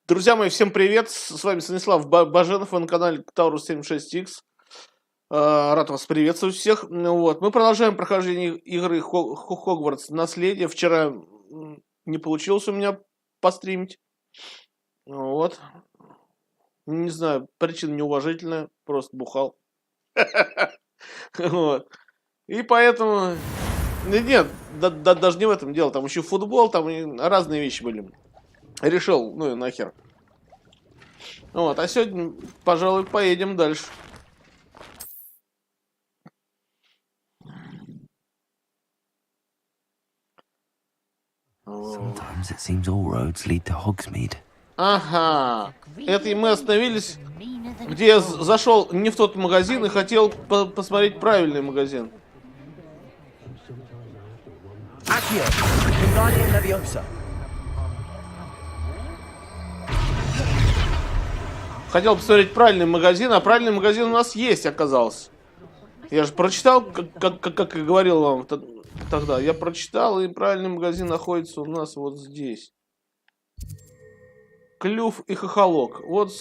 Друзья мои, всем привет! С вами Станислав Баженов, вы на канале Taurus 76X. Рад вас приветствовать всех. Вот. Мы продолжаем прохождение игры Hogwarts Наследие. Вчера не получилось у меня постримить. Вот. Не знаю, причина неуважительная, просто бухал. Вот. И поэтому... Нет, даже не в этом дело. Там еще футбол, там и разные вещи были. Решил, ну и нахер. Вот, а сегодня, пожалуй, поедем дальше. Sometimes it seems all roads lead to Hogsmeade. Ага, это и мы остановились, где я зашел не в тот магазин и хотел посмотреть правильный магазин. Хотел посмотреть правильный магазин, а правильный магазин у нас есть, оказался. Я же прочитал, как и говорил вам тогда. Я прочитал, и правильный магазин находится у нас вот здесь. Клюв и хохолок. Вот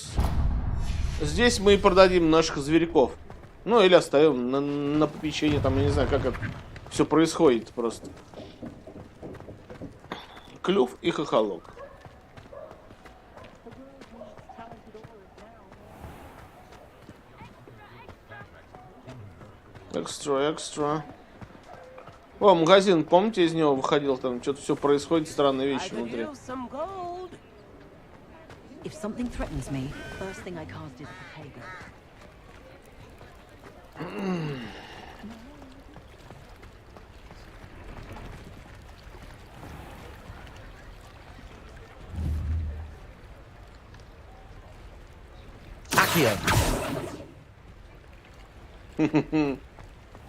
здесь мы и продадим наших зверьков. Ну, или оставим на попечение, там, я не знаю, как это все происходит просто. Клюв и хохолок. Экстра. О, магазин, помните, из него выходил, там что-то все происходит, странные вещи внутри.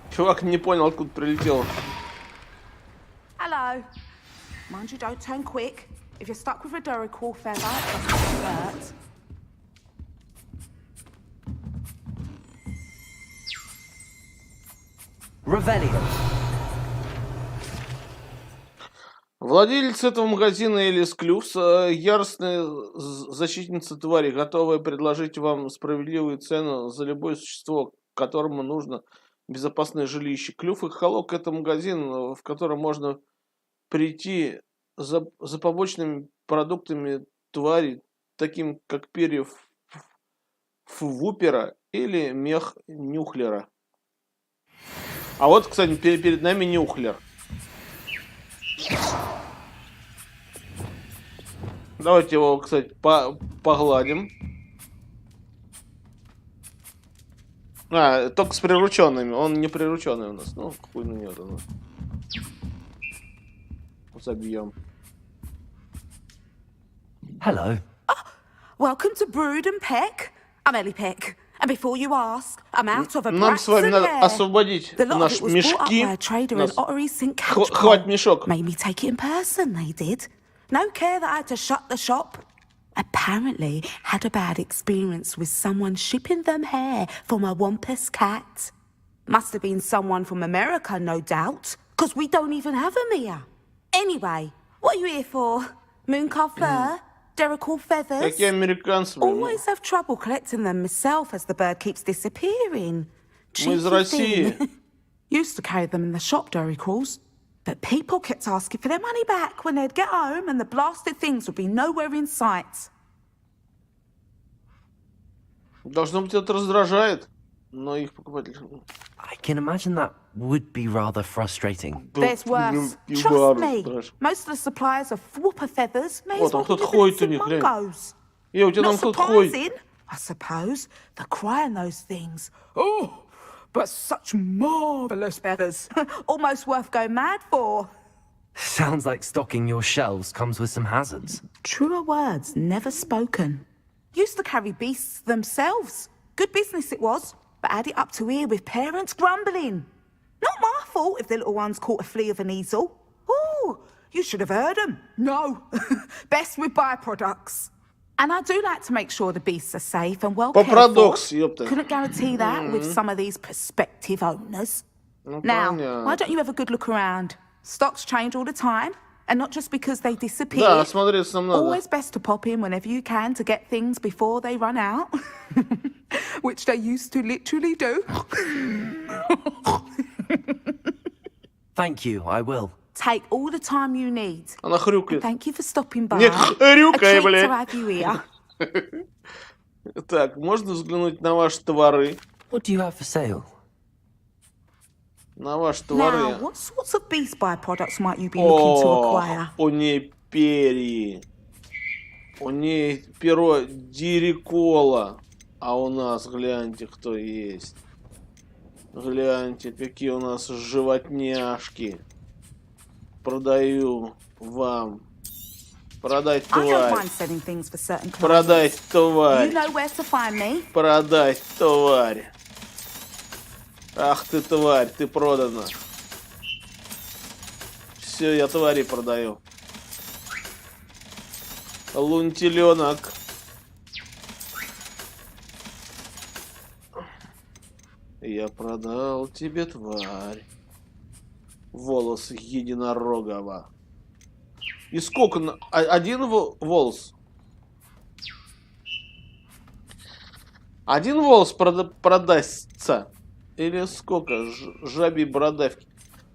Чувак не понял, откуда прилетел. Hello. Mind you don't turn quick. If you're stuck with a Duracell feather, it doesn't hurt. Revelio. Владелец этого магазина Элис Клювс, яростная защитница твари, готовая предложить вам справедливую цену за любое существо, которому нужно безопасное жилище. Клюв и хохолок — это магазин, в котором можно прийти за побочными продуктами твари, таким как перья вупера или мех нюхлера. А вот, кстати, перед нами нюхлер. Давайте его, кстати, погладим. Только с прирученными. Он не прирученный у нас. Ну, хуй на него тогда. Забьем. Hello. Oh, welcome to Brood and Peck. I'm Ellie Peck. And before you ask, I'm out of a Нам с вами надо освободить наши мешки. Хватит мешок. Made me take it in person, they did. No care that I had to shut the shop. Apparently had a bad experience with someone shipping them hair for my Wampus cat. Must have been someone from America, no doubt, because we don't even have them here. Anyway, what are you here for? Mooncar fur? Duracell feathers? Какие американцы, Always have trouble collecting them myself as the bird keeps disappearing. Мы из России. Used to carry them in the shop, Duracells. But people kept asking for their money back when they'd get home and the blasted things would be nowhere in sight. Должно быть, это раздражает, но их покупатель... I can imagine that would be rather frustrating. There's worse. Trust me. Most of the suppliers of whooper feathers may as well be living in Mungos. Not surprising, I suppose. The cry in those things. Oh, but such marvellous feathers. Almost worth going mad for. Sounds like stocking your shelves comes with some hazards. Truer words never spoken. Used to carry beasts themselves. Good business it was, but had it up to here with parents grumbling. Not my fault if the little ones caught a flea of an easel. Ooh, you should have heard them. No, best with byproducts. And I do like to make sure the beasts are safe and well cared for. Couldn't guarantee that with some of these prospective owners. Now, why don't you have a good look around? Stocks change all the time. And not just because they Да, disappear. осмотреться нам надо. Always best to pop in whenever you can to get things before they run out. Which they used to literally do. Thank you, I will. Take all the time you need. Она And хрюкает. thank you for stopping by. Не A хрюкай, treat to блядь. have you here. Так, можно взглянуть на ваши товары? What do you have for sale? На ваши Now, товары. what sorts of beast byproducts might you be looking to acquire? У ней перья. У ней перо дирикола. А у нас, гляньте, кто есть. Гляньте, какие у нас животняшки. Продаю вам. Продать I don't тварь. mind selling things for certain clients. Продать You тварь. know where to find me. Продать тварь. Ах ты тварь, ты продана. Все, я твари продаю. Лунтеленок. Я продал тебе тварь. Волос единорогого. И сколько? Один волос? Один волос продастся? Или сколько? Жабьи бородавки.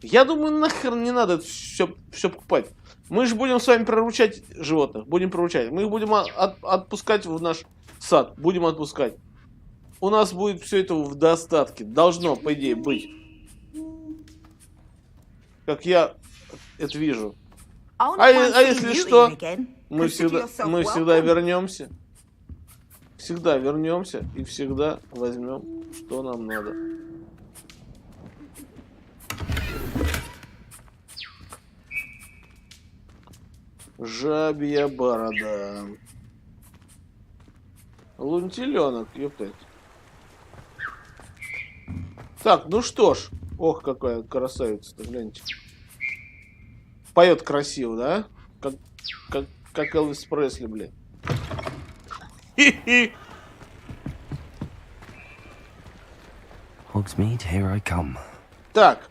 Я думаю, нахер не надо все покупать. Мы же будем с вами приручать животных. Будем приручать. Мы их будем отпускать в наш сад. Будем отпускать. У нас будет все это в достатке. Должно, по идее, быть. Как я это вижу. I'll А not mind если seeing you что, in again. мы Consider всегда yourself welcome. вернемся. Всегда вернемся и всегда возьмем, что нам надо. Жабья борода. Лунтеленок, ёптать. Так, ну что ж. Ох, какая красавица-то, гляньте. Поет красиво, да? Как Элвис Пресли, блин. Хи-хи. Hogsmeade, here I come. Так.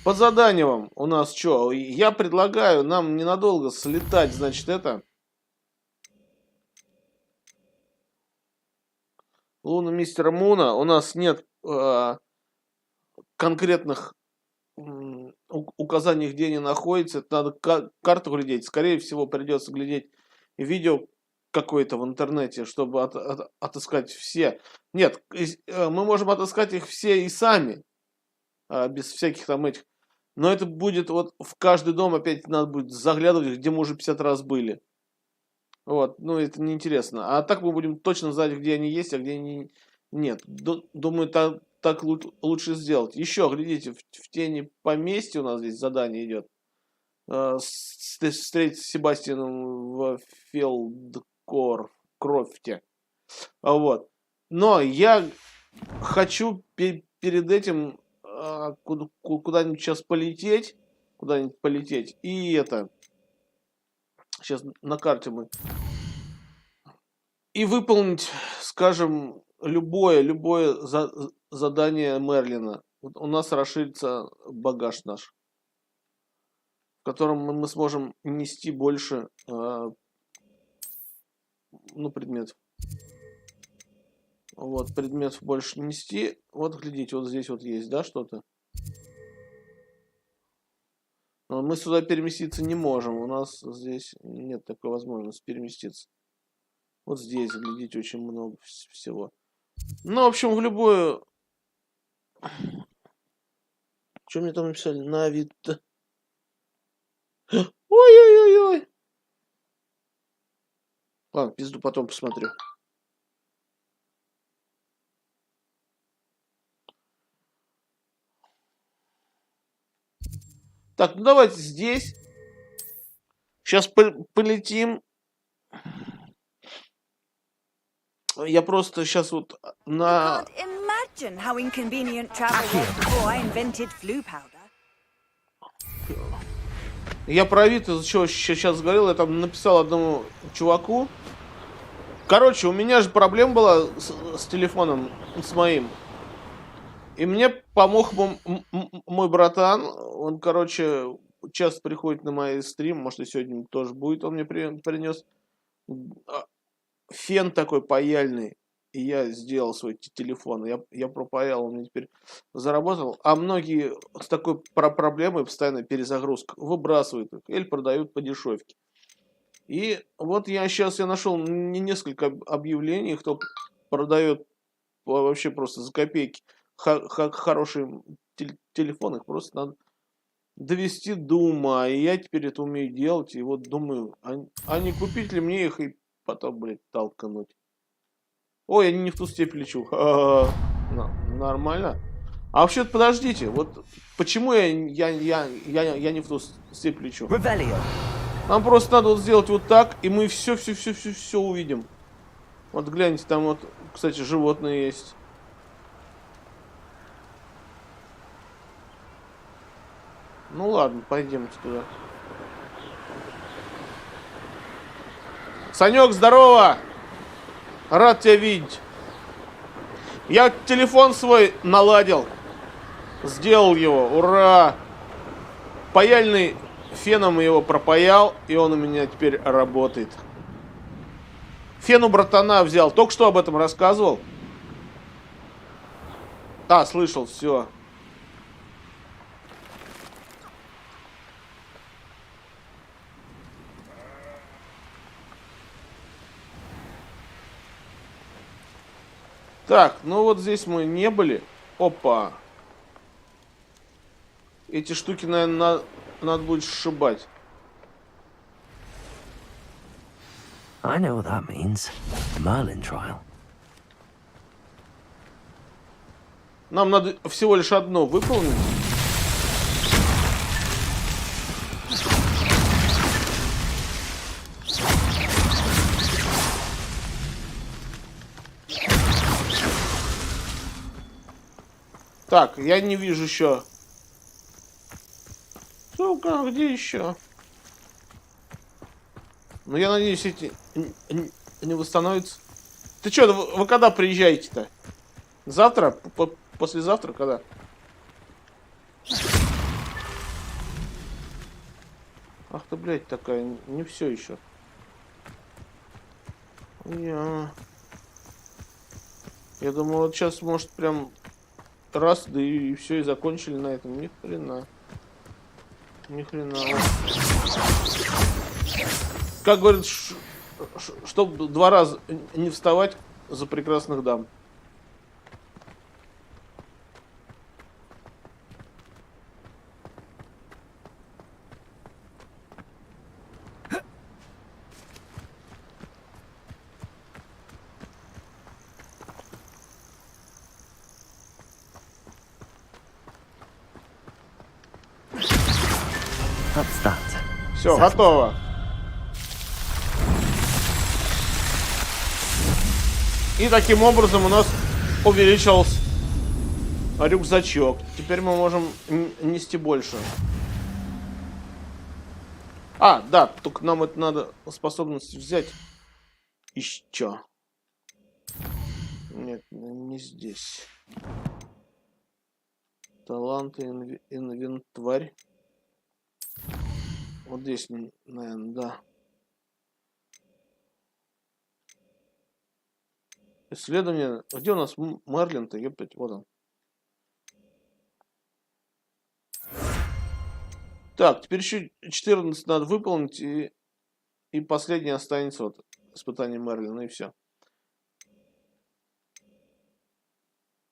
По заданиям у нас что? Я предлагаю нам ненадолго слетать, значит, это. Луна мистера Муна. У нас нет конкретных указаний, где они находятся. Это надо карту глядеть. Скорее всего, придется глядеть видео какое-то в интернете, чтобы отыскать все. Нет, мы можем отыскать их все и сами. Без всяких там этих. Но это будет вот в каждый дом опять надо будет заглядывать, где мы уже 50 раз были. Вот, ну это неинтересно. А так мы будем точно знать, где они есть, а где они нет. Думаю, так лучше сделать. Еще, глядите, в тени поместья у нас здесь задание идет. Встретиться с Себастьяном в Филдкрофте. Вот. Но я хочу перед этим куда-нибудь сейчас полететь. Куда-нибудь полететь. И это... Сейчас на карте мы... И выполнить, скажем, любое задание Мерлина. Вот у нас расширится багаж наш, в котором мы сможем нести больше предметов. Вот, предметов больше нести. Вот, глядите, вот здесь вот есть, да, что-то? Но мы сюда переместиться не можем. У нас здесь нет такой возможности переместиться. Вот здесь, глядите, очень много всего. Ну, в общем, в любую... Что мне там написали? На вид. Ой-ой-ой-ой. Ладно, пизду, потом посмотрю. Так, ну давайте здесь. Сейчас полетим. Я просто сейчас вот на... Can't imagine how inconvenient travel was before I invented flu powder. Я про вид, из-за чего сейчас говорил, я там написал одному чуваку. Короче, у меня же проблема была с телефоном, с моим. И мне помог мой братан. Он, короче, часто приходит на мои стримы, может и сегодня тоже будет, он мне принес фен такой паяльный, и я сделал свой телефон, я пропаял, он мне теперь заработал, а многие с такой проблемой, постоянной перезагрузка, выбрасывают их или продают по дешевке. И вот я нашел несколько объявлений, кто продает вообще просто за копейки хорошие телефоны, их просто надо довести до ума. И я теперь это умею делать. И вот думаю, а не купить ли мне их и потом, блядь, толкнуть. Ой, я не в ту степь лечу. Нормально. А вообще-то подождите, вот почему я не в ту степь лечу? Revelio. Нам просто надо вот сделать вот так, и мы все увидим. Вот гляньте, там вот, кстати, животные есть. Ну ладно, пойдемте туда. Санек, здорово! Рад тебя видеть. Я телефон свой наладил. Сделал его, ура! Паяльный феном его пропаял, и он у меня теперь работает. Фен у братана взял. Только что об этом рассказывал. А, слышал, все. Так, ну вот здесь мы не были. Опа. Эти штуки, наверное, надо будет сшибать. I know what that means. The Merlin trial. Нам надо всего лишь одно выполнить. Так, я не вижу еще. Сука, где еще? Ну, я надеюсь, эти не восстановятся. Ты что, вы когда приезжаете-то? Завтра? Послезавтра когда? Ах ты, блядь, такая, не все еще. Я думал, вот сейчас, может, прям раз, да и все, и закончили на этом. Ни хрена. Ни хрена. Как говорят, чтобы 2 раза не вставать за прекрасных дам. That's that. Все, готово. И таким образом у нас увеличился рюкзачок. Теперь мы можем нести больше. А, да, только нам это надо способность взять. Еще. Нет, не здесь. Таланты, инвентарь. Вот здесь, наверное, да. Исследование. Где у нас Мерлин-то? Ептать, вот он. Так, теперь еще 14 надо выполнить, и последний останется вот испытание Мерлина, и все.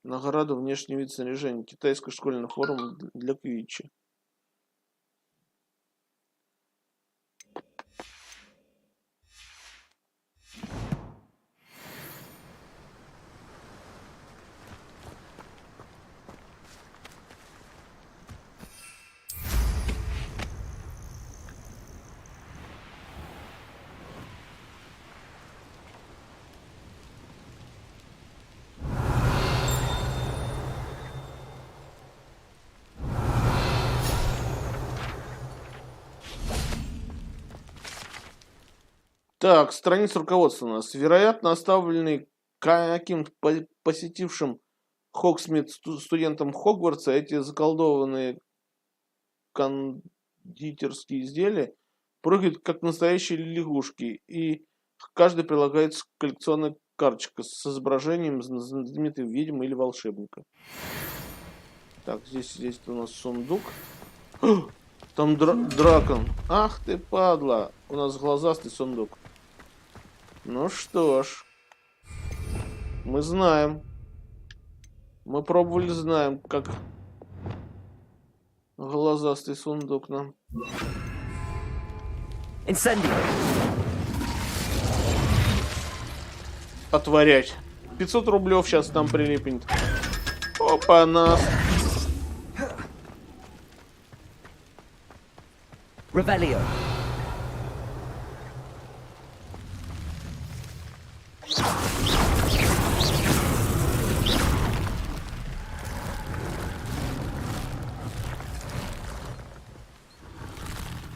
Награда внешний вид снаряжения. Китайская школьная форма для квиддича. Так, страница руководства у нас. Вероятно, оставленный каким-то посетившим Хогсмит студентом Хогвартса эти заколдованные кондитерские изделия прыгают как настоящие лягушки, и к каждой прилагается коллекционная карточка с изображением знаменитой ведьмы или волшебника. Так, здесь у нас сундук. Там дракон. Ах ты, падла. У нас глазастый сундук. Ну что ж. Мы знаем. Мы пробовали, знаем, как глазастый сундук нам. Incendio. Отворять. 500 рублев сейчас там прилипнет. Опа, нас. Revelio.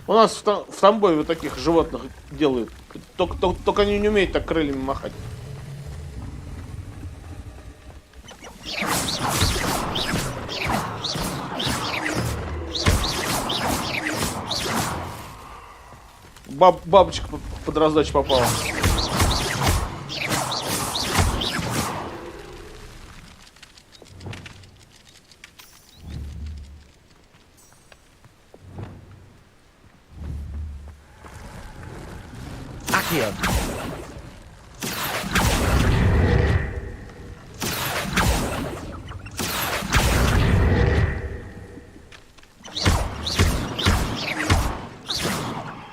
У нас в Тамбове вот таких животных делают. Только они не умеют так крыльями махать. Бабочка под раздачу попала. Accio.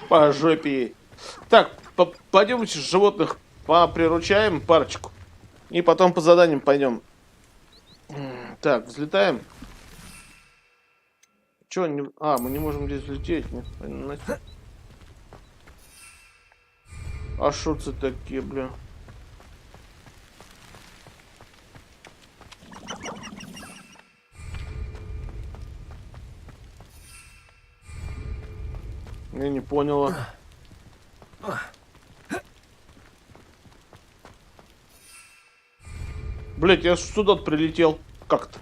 По жопе. Так, пойдемте животных поприручаем парочку. И потом по заданиям пойдем. Так, взлетаем. Че, не... А, мы не можем здесь взлететь. Нет? А шо це такие, бля? Я не поняла. Блять, я сюда прилетел. Как-то.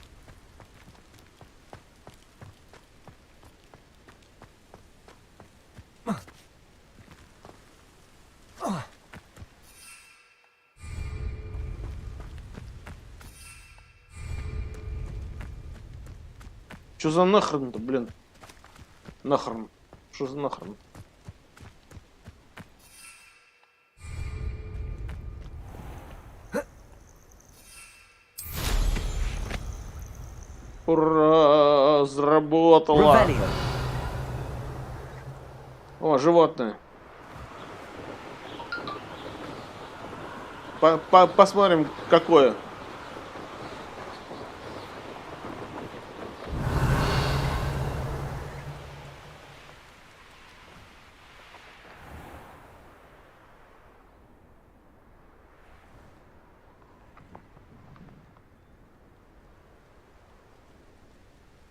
Что за нахрен-то, блин? Нахрен. Что за нахрен? Ура! Заработала! Revelio. О, животное. Посмотрим, какое.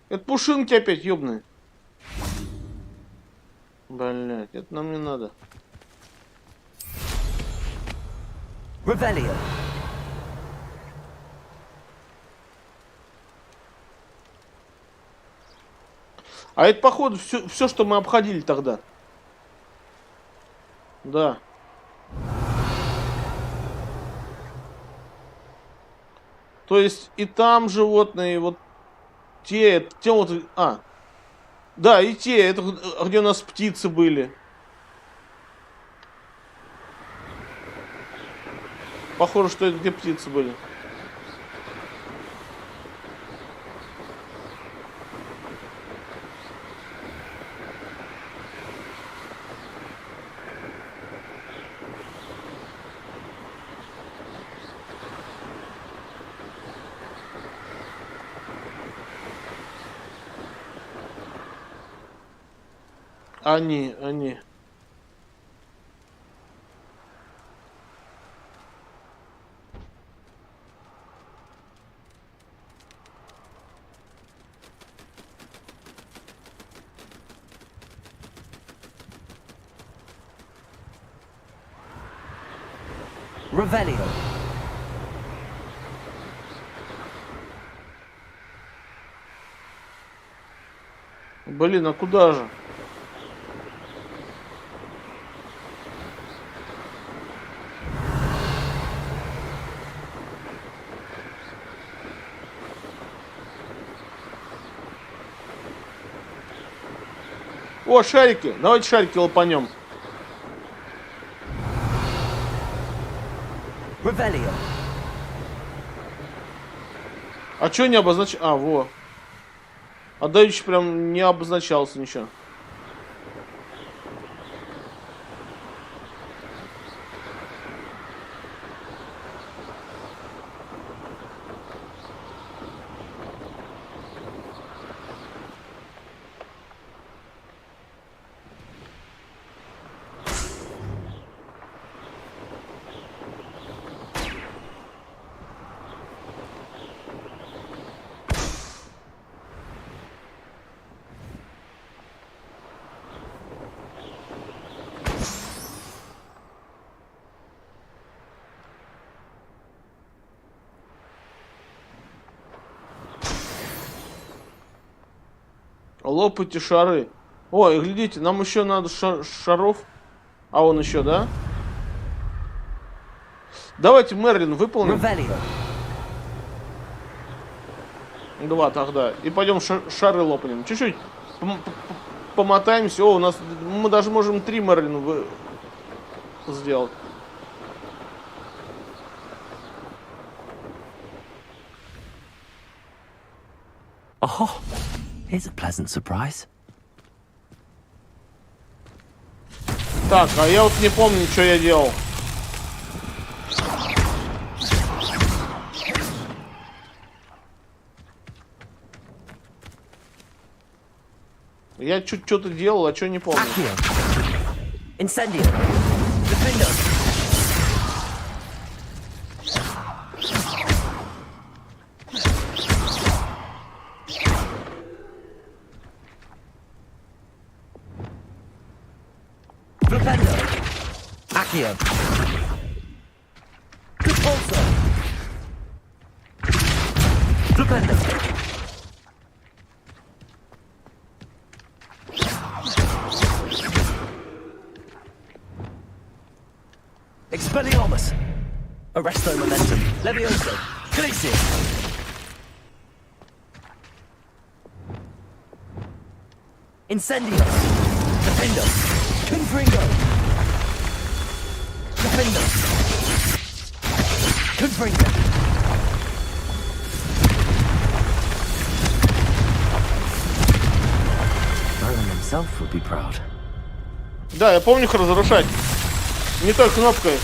Это пушинки опять, ёбаные. Блять, это нам не надо. Revelio. А это, походу, все, что мы обходили тогда. Да. То есть и там животные, вот те вот... А. Да, и те, это где у нас птицы были. Похоже, что это где птицы были. Они. Revelio. Блин, а куда же? О, шарики. Давайте шарики лопанем. Revelio. А чё не обознач... А, во. А дающий прям не обозначался ничего. Лопайте шары. Ой, глядите, нам еще надо шаров. А он еще, да? Давайте Мерлин выполним. Revelio. 2 тогда. И пойдем шары лопнем. Чуть-чуть помотаемся. О, у нас... Мы даже можем 3 Мерлина сделать. Oh, here's a pleasant surprise. Так, а я вот не помню, что я делал. Я чуть что-то делал, а что не помню. Accio. Incendio. Defendo. Flipendo. Accio. Repulso. Flipendo. Expelliarmus. Arresto momentum. Levioso. Glacier. Incendio. Defendo. Confringo. Defendo. Confringo. Merlin himself would be proud. Да, я помню их разрушать. Не той кнопкой,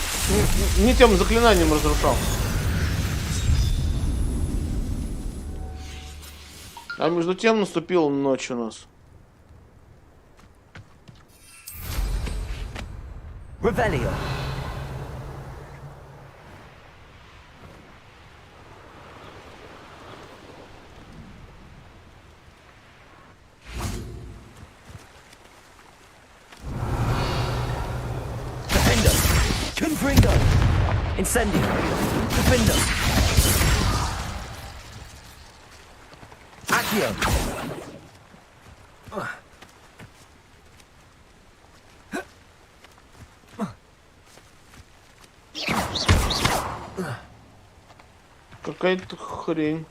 не тем заклинанием разрушал. А между тем наступила ночь у нас. Revelio. Defendo. Confringo. Incendio. Defendo. Accio. Какая-то хрень.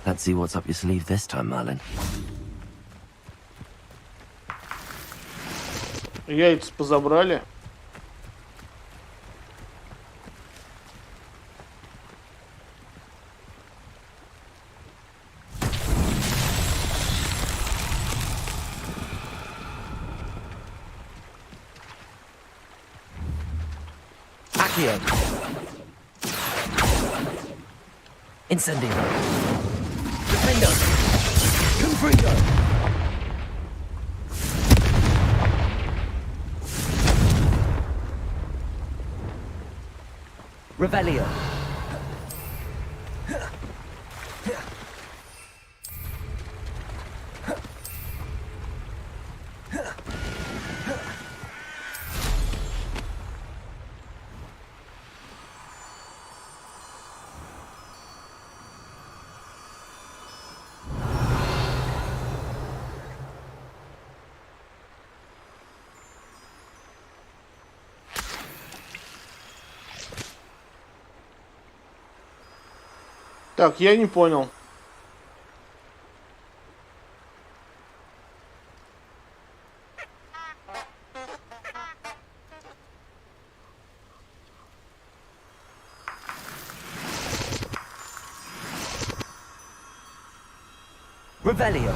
Let's see what's up your sleeve this time, Merlin. Яйца позабрали. Accio. Incendio. Defendo. Confringo. Revelio. Так, я не понял. Revelio.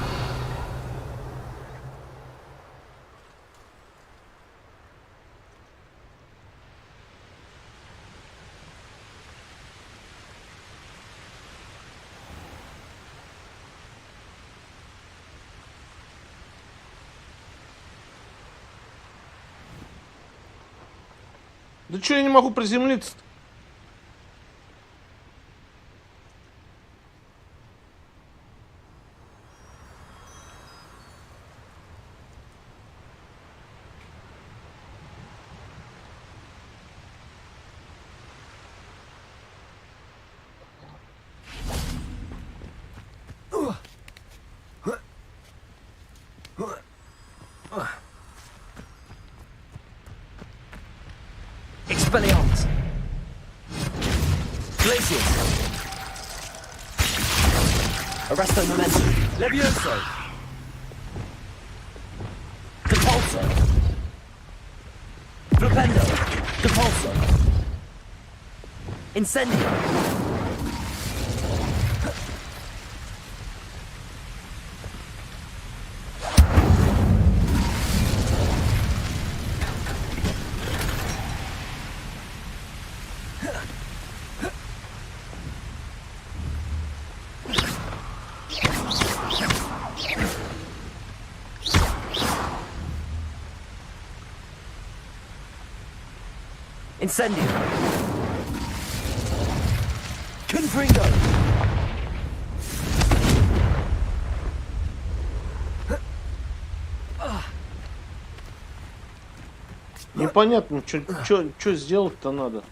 Да чё я не могу приземлиться? Expelliarmus. Glacius. Arresto Momentum. Levioso. Depulso. Flipendo. Depulso. Incendio. Incendio. Confringo. Непонятно, что сделать-то надо.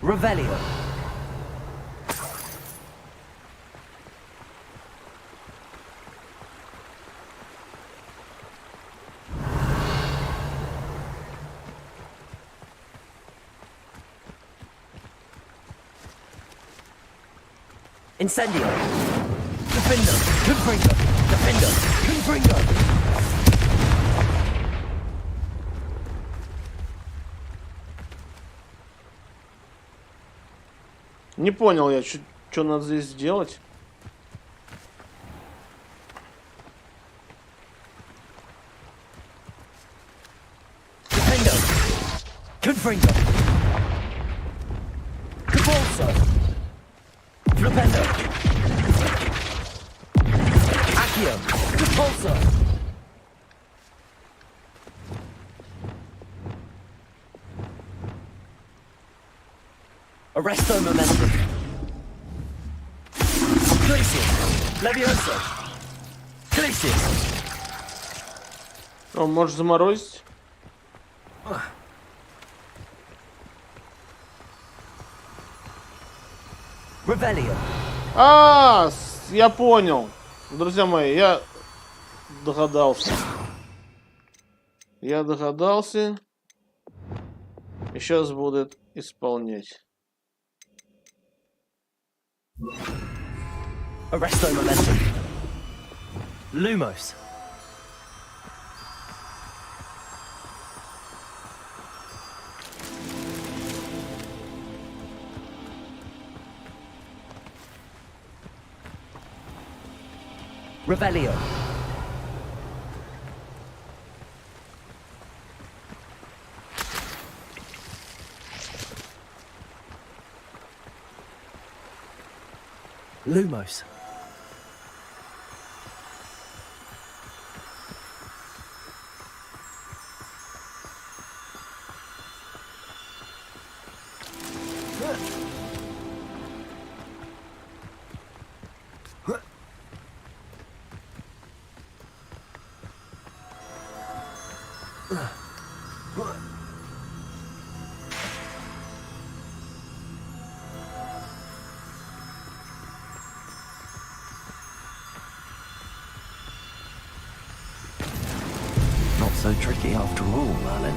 Revelio. Incendio. Defendo. Confringo. Defendo. Confringo. Не понял я, что надо здесь сделать. Defendo. Confringo. Depulso. Flipendo. Accio. Depulso. Arresto Momentum. Glacius. Levioso. Glacius. О, можешь заморозить? Revelio. Я понял. Друзья мои, я догадался. Я догадался. И сейчас будет исполнять. Arresto Momentum. Lumos. Revelio. Lumos. so tricky after all, Merlin.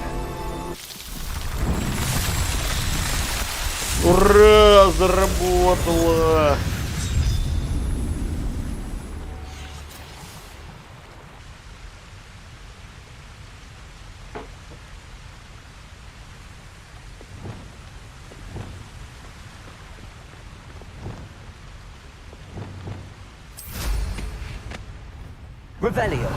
Ура! Заработало! Revelio.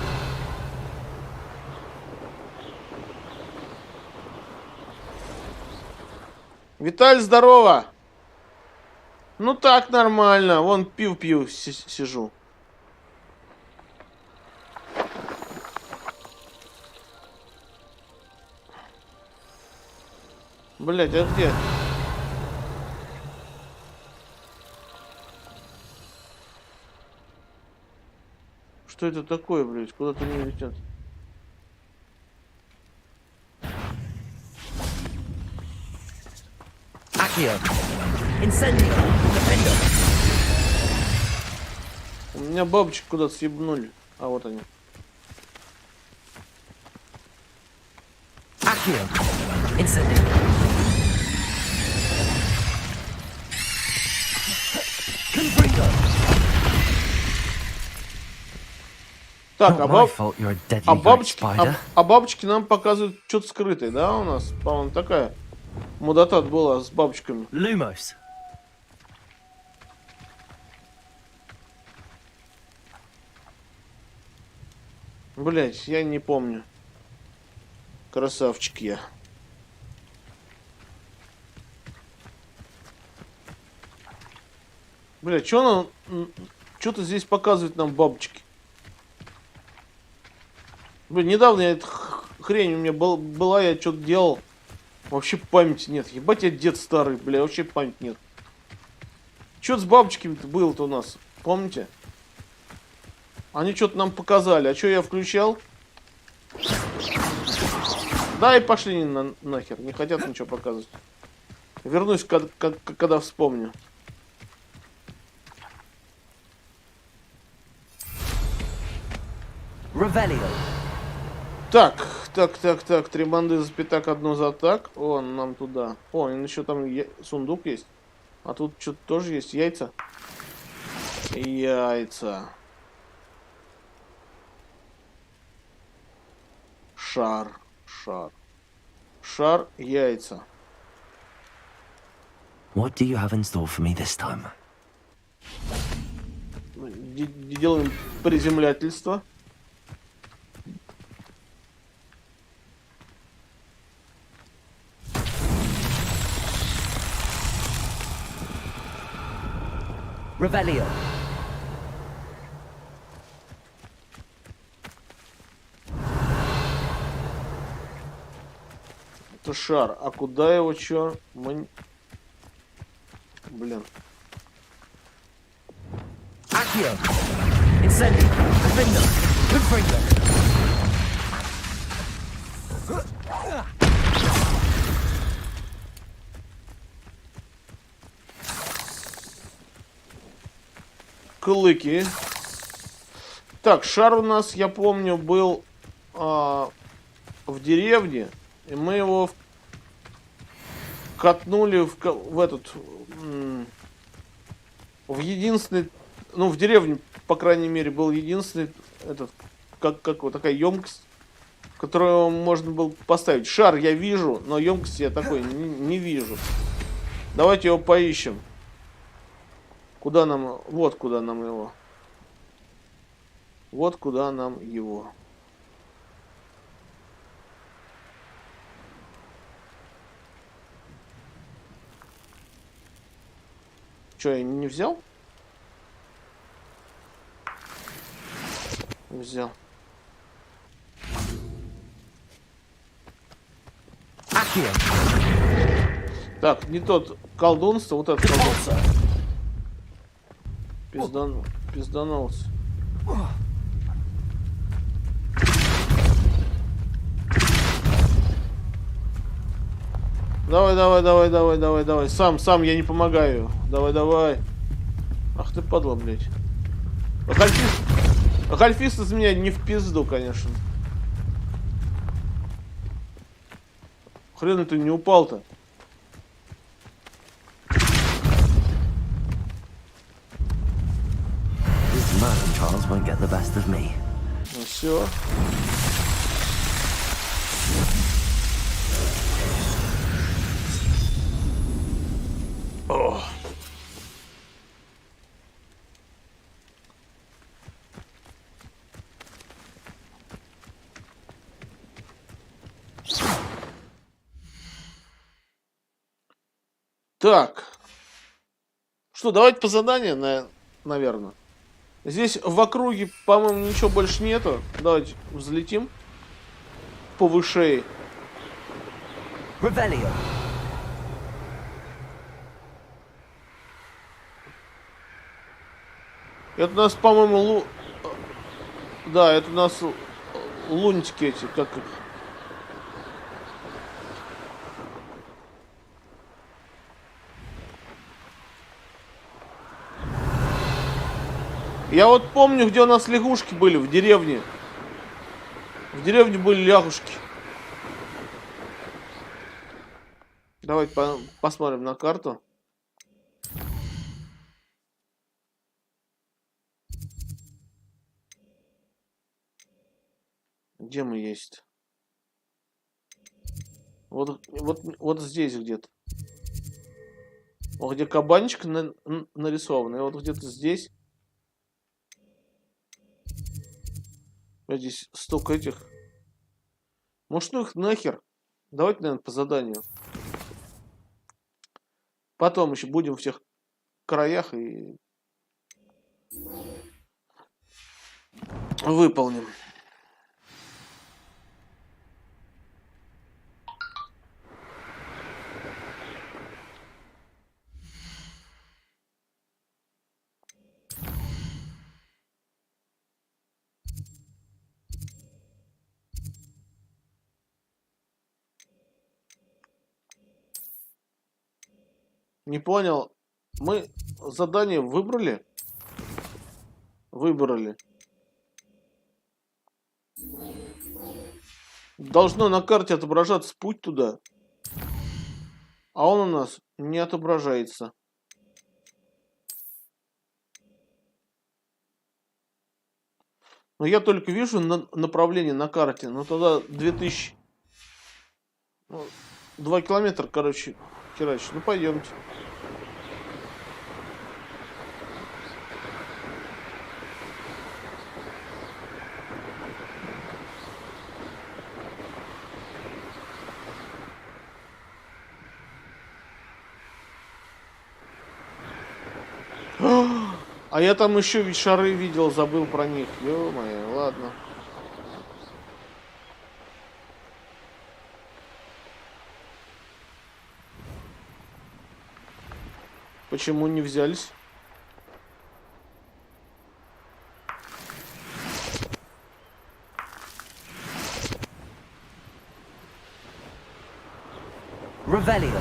Виталь, здорово! Ну так, нормально. Вон пью сижу. Блять, а где? Что это такое, блядь? Куда-то не летят. Accio. Incendio. Defender. У меня бабочек куда-то съебнули. А вот они. Accio. Incendio. Confringo. Так, Not my fault you're a deadly great spider. бабочки нам показывают что-то скрытое, да, у нас? По-моему, такая мудота была с бабочками. Lumos. Блять, я не помню. Красавчик я. Блять, что она... Что-то здесь показывает нам бабочки. Блин, недавно я эта хрень у меня была, я что-то делал. Вообще памяти нет. Ебать, я дед старый, бля, вообще памяти нет. Что с бабочками-то было-то у нас? Помните? Они что-то нам показали. А что я включал? Да и пошли нахер. Не хотят ничего показывать. Вернусь, когда вспомню. Revelio. Так. Три банды за пятак, одно за так. О, нам туда. О, и еще там сундук есть. А тут что-то тоже есть. Яйца. Яйца. Шар. Шар, яйца. What do you have in store for me this time? Делаем приземлятельство. Revelio. Это шар. А куда его чё? Блин. Accio. Incendio. Defender. Confringo. Клыки. Так, шар у нас, я помню, был в деревне. И мы его катнули в этот... в единственный... Ну, в деревне, по крайней мере, был единственный этот... Как вот такая емкость, которую можно было поставить. Шар я вижу, но емкости я такой не вижу. Давайте его поищем. Куда нам... Вот куда нам его. Вот куда нам его. Что, я не взял? Взял. Accio. Так, не тот колдунство, вот этот колдунство. Пизданулся. Давай. Сам я не помогаю. Давай. Ах ты падла, блядь. Гольфист из меня не в пизду, конечно. Хрен ты не упал-то. These Merlin trials won't get the best of me. Ну все. О. Так. Что, давайте по заданию, наверное. Здесь в округе, по-моему, ничего больше нету. Давайте взлетим повыше. Revelio. Это у нас, по-моему, да, это у нас лунтики эти, как их. Я вот помню, где у нас лягушки были, в деревне. В деревне были лягушки. Давайте посмотрим на карту. Где мы есть? Вот здесь где-то. Вот где кабанчик нарисован. И вот где-то здесь. Здесь столько этих. Может, ну их нахер. Давайте, наверное, по заданию. Потом еще будем в тех краях и выполним. Не понял. Мы задание выбрали? Выбрали. Должно на карте отображаться путь туда. А он у нас не отображается. Но я только вижу направление на карте. Но туда 2000... 2 километра, короче, херачить. Ну, пойдемте. А я там еще ведь шары видел, забыл про них. Ё-моё, ладно. Почему не взялись? Revelio.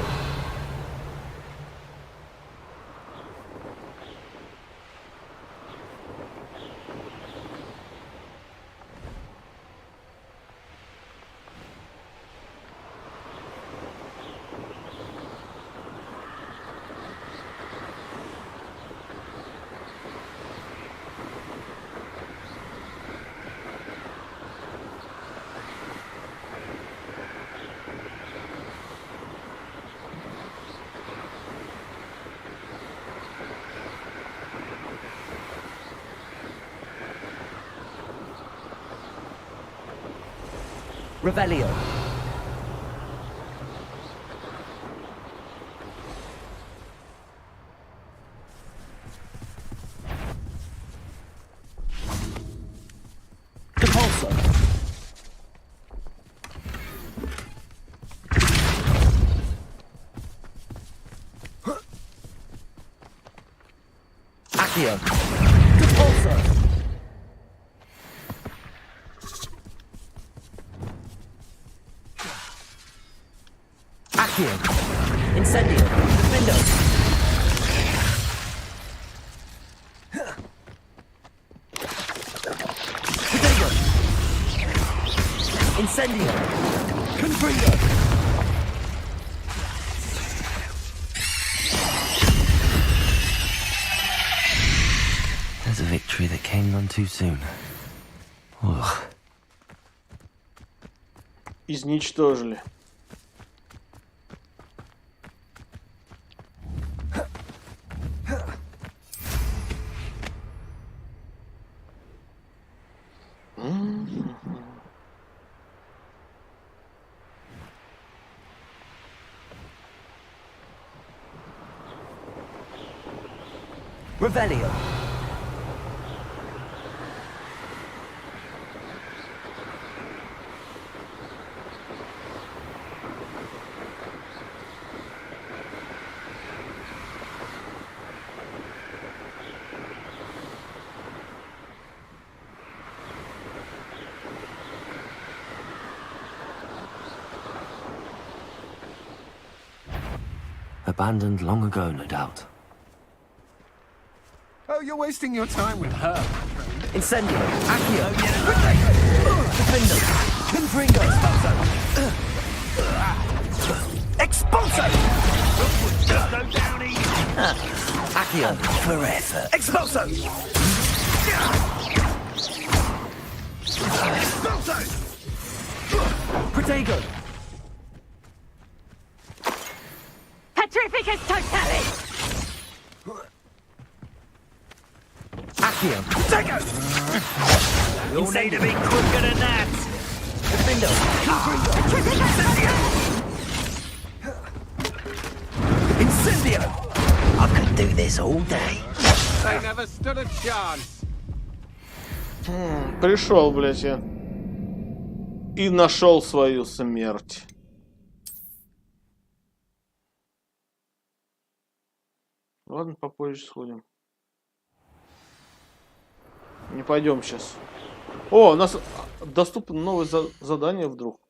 Revelio. Repulsor. Accio. Repulsor. Accio. Incendio. Defendo. Defendo. Incendio. Confringo. There's a victory that came none too soon. Ugh. Изничтожили. Revelio. Abandoned long ago, no doubt. Oh, you're wasting your time with her. Incendio. Accio. Defendo. Confringo. Expulso. Go down easy. Accio. Forever. Expulso. Protego. Petrificus totalis! Accio. Take it! You'll need to be quicker than that. Defendo. Incendio. I could do this all day. They never stood a chance. Пришел, блядь, я. И нашел свою смерть. Ладно, попозже сходим. Не пойдем сейчас. О, у нас доступно новое задание вдруг.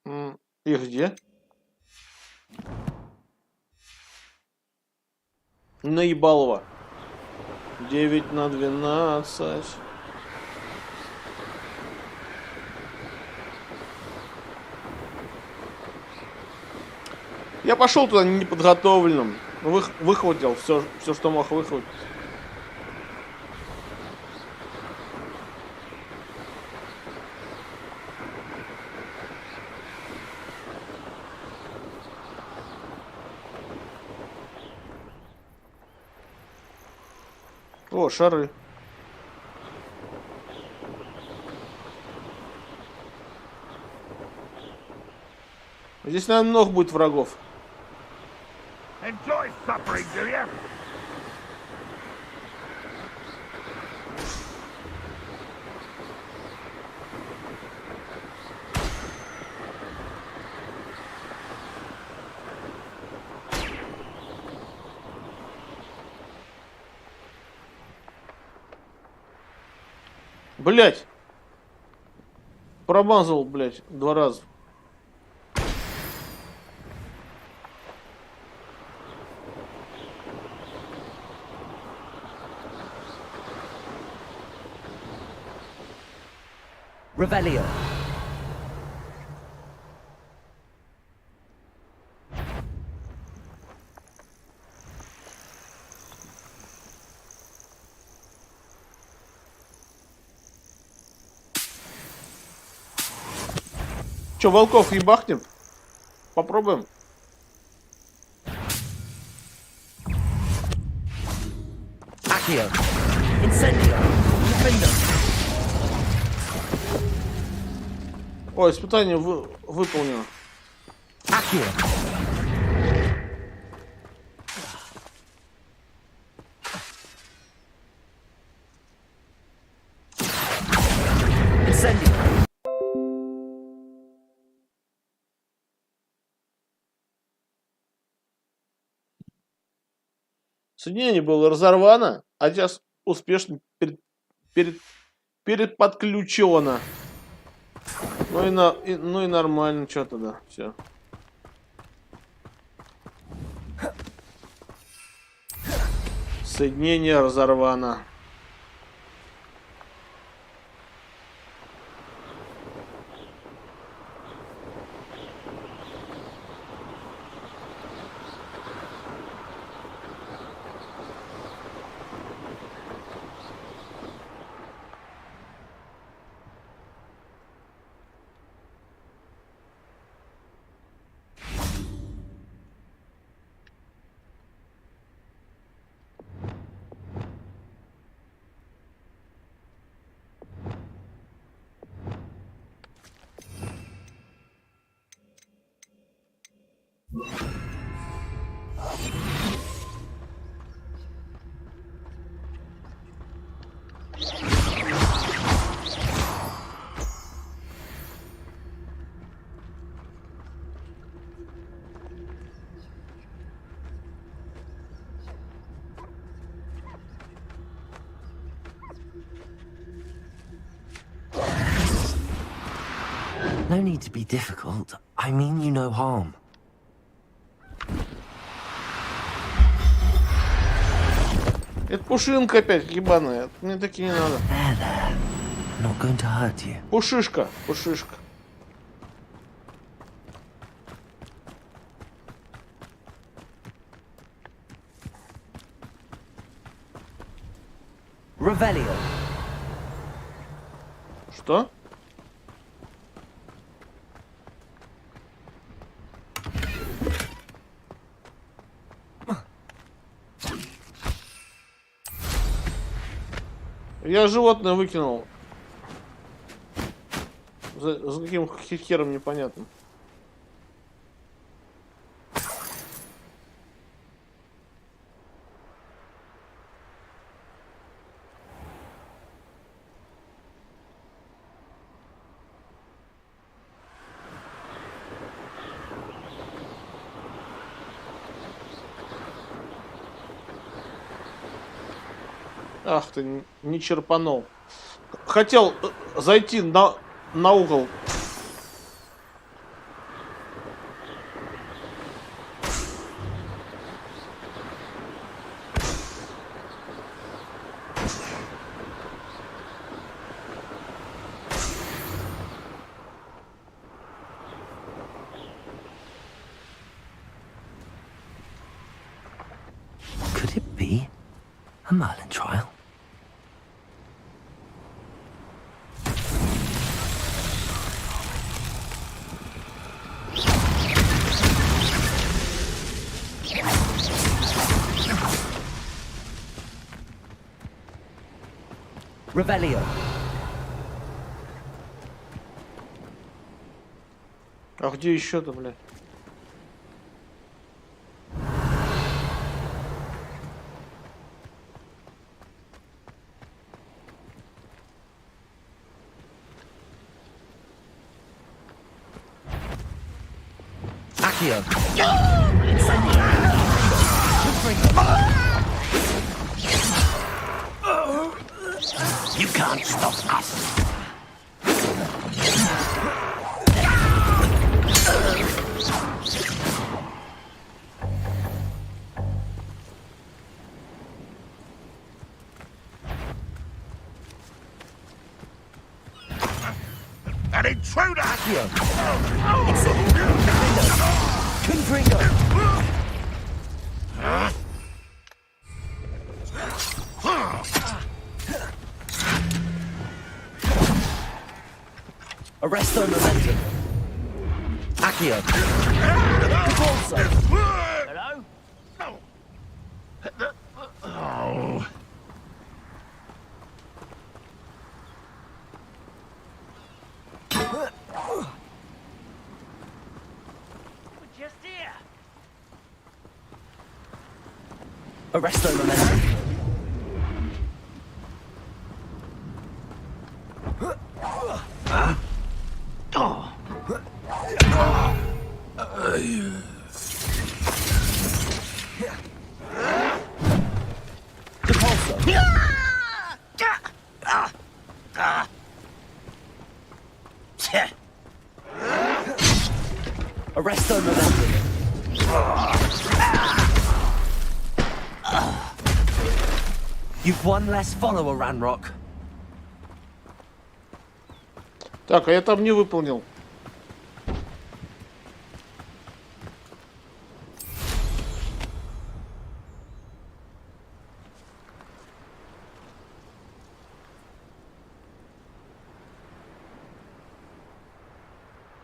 И где? Наебалово. 9 на 12. Я пошел туда неподготовленным. Выхватил все, что мог выхватить. О, шары. Здесь, наверное, много будет врагов. Enjoy suffering, do you? Блять! Промазал, блять, 2 раза. Revelio. Че, волков ебахнем? Попробуем. Accio. Incendio. Defendo. Ой, испытание выполнено. Accio. Incendio. Соединение было разорвано, а сейчас успешно переподключено. Ну и нормально, что тогда, все. Соединение разорвано. No need to be difficult. I mean you no harm. Это пушинка опять ебаная. Мне таки не надо. There, there. I'm not going to hurt you. Пушишка, пушишка. Revelio. Что? Я животное выкинул. За каким хером непонятно. Ах ты, не черпанул. Хотел зайти на угол. Could it be a Merlin trial? Revelio. А где еще-то, блядь? Accio. You can't stop us. An intruder! Accio. Confringo. Arresto momentum. Accio. Repulso. Hello? Oh. We're just here. Arresto momentum. Arresto momentum. You've one less follower, Ranrock. Так, а я там не выполнил.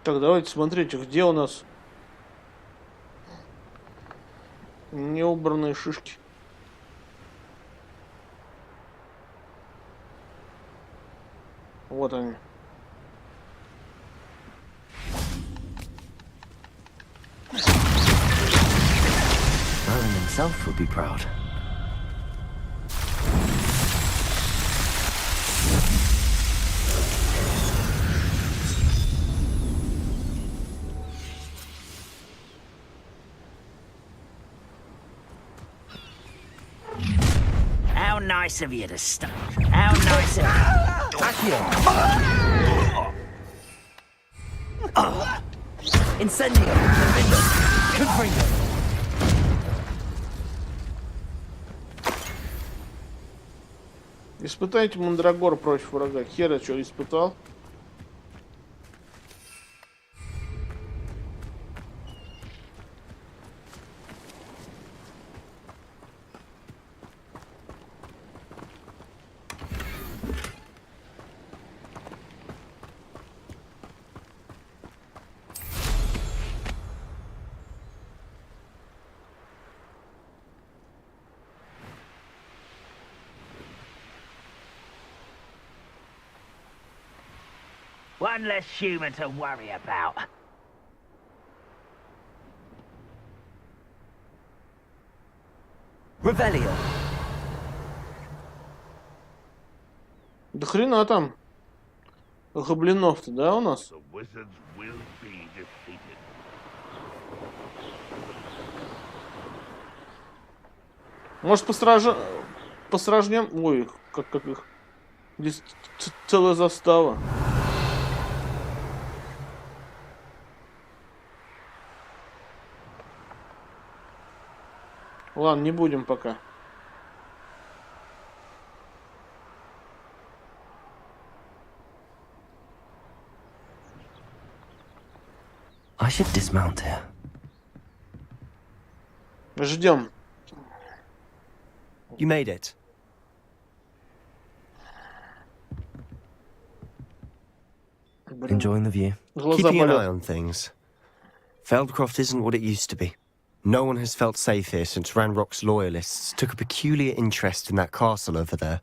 Так, давайте смотрите, где у нас неубранные шишки. Вот они. himself would be proud. How nice of you to stop. How nice of you. Incendio! Confringo! Испытайте мандрагор против врага. Хера, что испытал? One less human to worry about. Revelio! Да хрена там гоблинов-то, да, у нас? The wizards will be defeated. Может, посражнем? Ой, как их. Здесь целая застава. Ладно, не будем пока. I should dismount here. Ждем. You made it. Enjoying the view. Глаза Keeping an eye болят. on things. Feldcroft isn't what it used to be. No one has felt safe here since Ranrock's loyalists took a peculiar interest in that castle over there.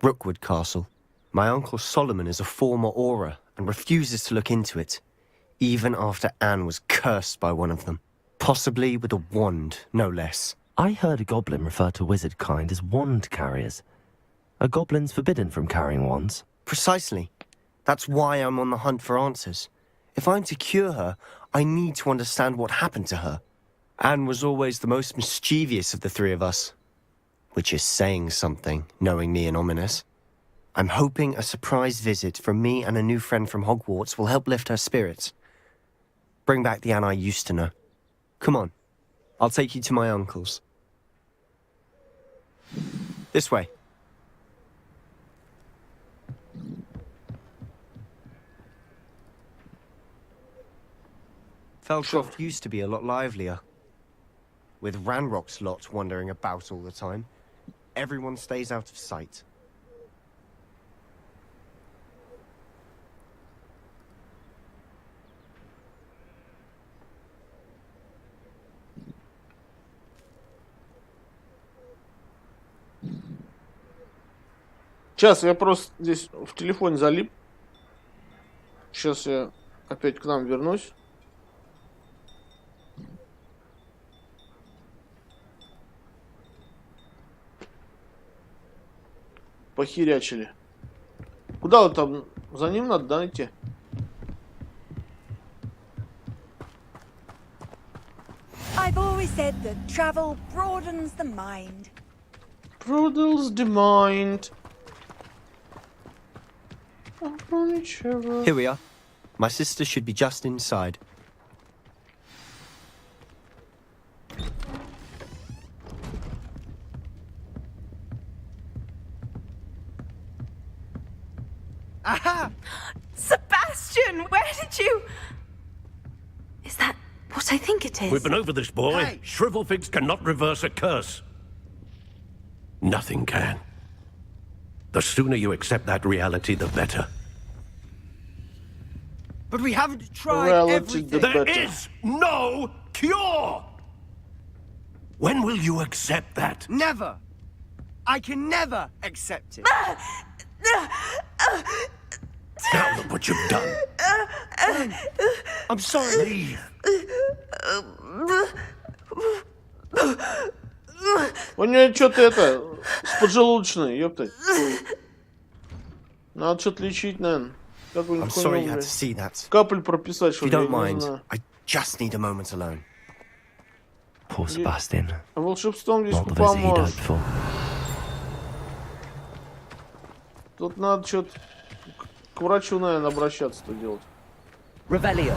Rookwood Castle. My uncle Solomon is a former Auror and refuses to look into it, even after Anne was cursed by one of them. Possibly with a wand, no less. I heard a goblin refer to wizard kind as wand carriers. Are goblins forbidden from carrying wands? Precisely. That's why I'm on the hunt for answers. If I'm to cure her, I need to understand what happened to her. Anne was always the most mischievous of the three of us. Which is saying something, knowing me and Ominous. I'm hoping a surprise visit from me and a new friend from Hogwarts will help lift her spirits. Bring back the Anne I used to know. Come on. I'll take you to my uncle's. This way. Feldcroft used to be a lot livelier. With Ranrock's lot wandering about all the time, everyone stays out of sight. Сейчас я просто здесь в телефоне залип. Сейчас я опять к нам вернусь. Похерячили. Куда вот там? За ним надо, да, идти? I've always said that travel broadens the mind. Broodles the mind. Here we are. My sister should be just inside. Aha! Sebastian, where did you... Is that what I think it is? We've been over this, boy. Hey. Shrivelfigs cannot reverse a curse. Nothing can. The sooner you accept that reality, the better. But we haven't tried Reality everything. the There better. is no cure! When will you accept that? Never. I can never accept it. Now look what you've done. I'm sorry. Leave. У нее что-то это, с поджелудочной, ёптать. Надо что-то лечить, наверное. I'm sorry you had to see that. Капель прописать, If что you ли, я don't не mind, знаю. I just need a moment alone. Poor Sebastian. Волшебством здесь Not не the visit he'd поможешь. hoped for. Тут надо что-то к врачу, наверное, обращаться-то делать. Revelio.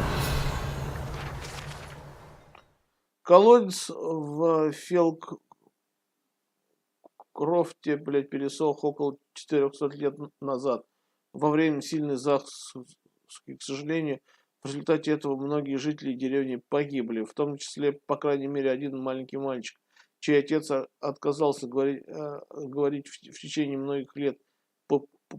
Колодец в Фелкрофте, блядь, пересох около 400 лет назад. Во время сильной засухи, к сожалению, в результате этого многие жители деревни погибли, в том числе, по крайней мере, один маленький мальчик, чей отец отказался говорить в течение многих лет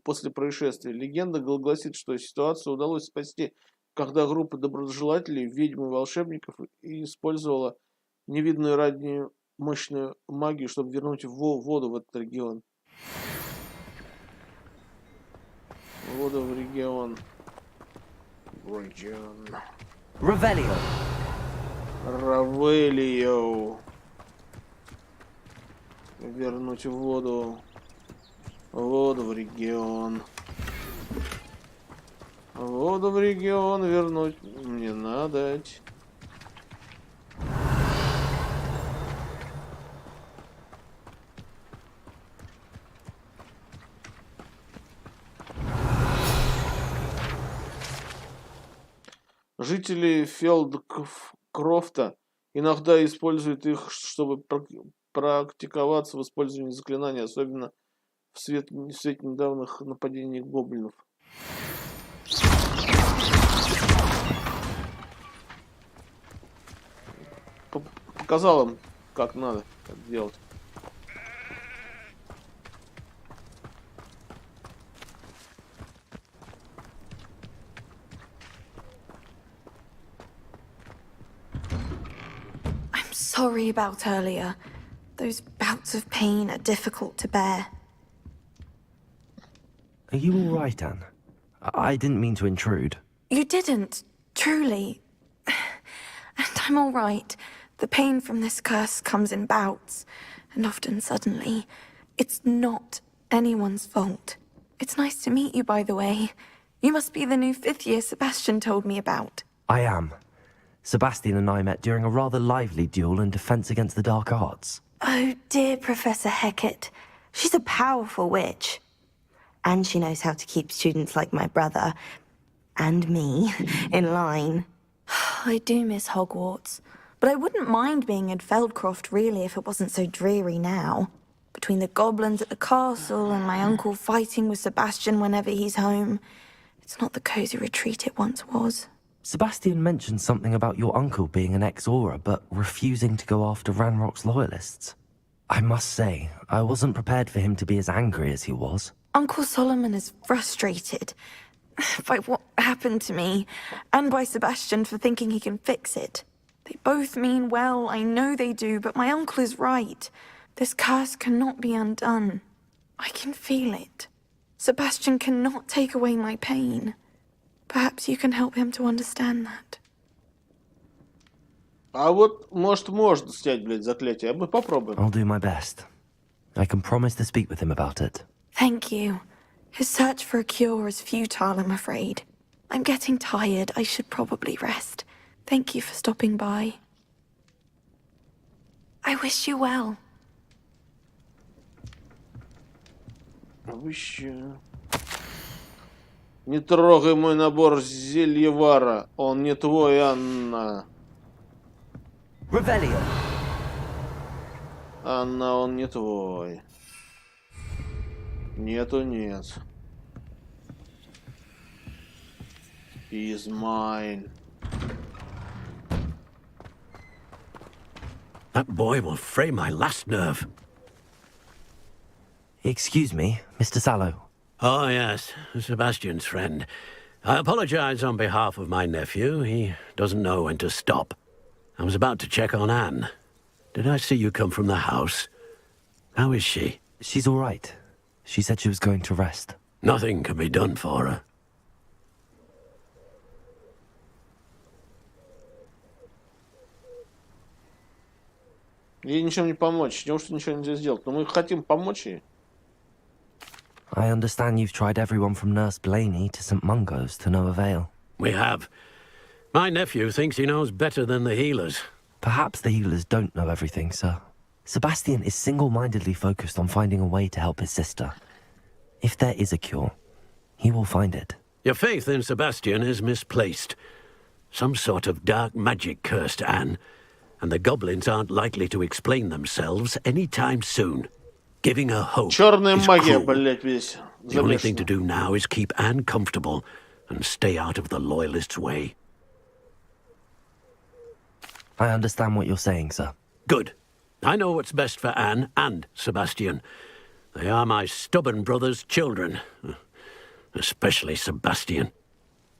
после происшествия. Легенда гласит, что ситуацию удалось спасти, когда группа доброжелателей, ведьм и волшебников использовала невидную ранее мощную магию, чтобы вернуть воду в этот регион. Воду в регион. Revelio. Равелио. Вернуть воду. Воду в регион. Воду в регион вернуть мне надо. Жители Фелдкрофта иногда используют их, чтобы практиковаться в использовании заклинаний, особенно в свете недавних нападений гоблинов. Показал им, как надо это делать. I'm sorry about earlier. Those bouts of pain are difficult to bear. Are you all right, Anne? I didn't mean to intrude. You didn't, truly. And I'm all right. The pain from this curse comes in bouts, and often suddenly. It's not anyone's fault. It's nice to meet you, by the way. You must be the new 5th year Sebastian told me about. I am. Sebastian and I met during a rather lively duel in defense against the dark arts. Oh, dear Professor Hecat. She's a powerful witch. And she knows how to keep students like my brother, and me, in line. I do miss Hogwarts, but I wouldn't mind being in Feldcroft, really, if it wasn't so dreary now. Between the goblins at the castle and my uncle fighting with Sebastian whenever he's home, it's not the cosy retreat it once was. Sebastian mentioned something about your uncle being an ex-Aura, but refusing to go after Ranrock's loyalists. I must say, I wasn't prepared for him to be as angry as he was. Uncle Solomon is frustrated by what happened to me, and by Sebastian for thinking he can fix it. They both mean well, I know they do, but my uncle is right. This curse cannot be undone. I can feel it. Sebastian cannot take away my pain. Perhaps you can help him to understand that. А вот, может, можно снять, блядь, заклятие. Мы попробуем. I'll do my best. I can promise to speak with him about it. Thank you. His search for a cure is futile, I'm afraid. I'm getting tired. I should probably rest. Thank you for stopping by. I wish you well. Не трогай мой набор зельевара. Он не твой, Анна. Revelio. Анна, он не твой. Нету, нет. He is mine. That boy will fray my last nerve. Excuse me, Mr. Sallow. Oh, yes, Sebastian's friend. I apologize on behalf of my nephew. He doesn't know when to stop. I was about to check on Anne. Did I see you come from the house? How is she? She's all right. She said she was going to rest. Nothing can be done for her. Ей ничем не помочь. Неужто ничего нельзя сделать? Но мы хотим помочь ей. I understand you've tried everyone from Nurse Blaney to St. Mungo's to no avail. We have. My nephew thinks he knows better than the healers. Perhaps the healers don't know everything, sir. Sebastian is single-mindedly focused on finding a way to help his sister. If there is a cure, he will find it. Your faith in Sebastian is misplaced. Some sort of dark magic cursed Anne, and the goblins aren't likely to explain themselves anytime soon. Giving her hope Черная is магия, cruel. блядь, весь. The only thing to Замешана. do now is keep Anne comfortable and stay out of the Loyalists' way. I understand what you're saying, sir. Good. I know what's best for Anne and Sebastian. They are my stubborn brother's children. Especially Sebastian.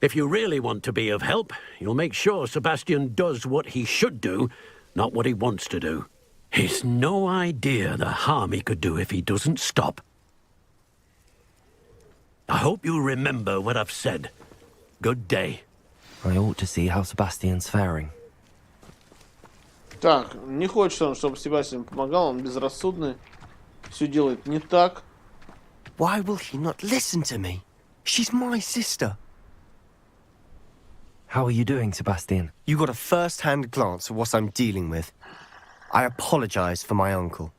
If you really want to be of help, you'll make sure Sebastian does what he should do, not what he wants to do. He's no idea the harm he could do if he doesn't stop. I hope you remember what I've said. Good day. I ought to see how Sebastian's faring. Так, не хочет он, чтобы Себастьян помогал, он безрассудный. Все делает не так. Why will he not listen to me? She's my sister. How are you doing, Sebastian? You got a first-hand glance at what I'm dealing with. I apologize for my uncle.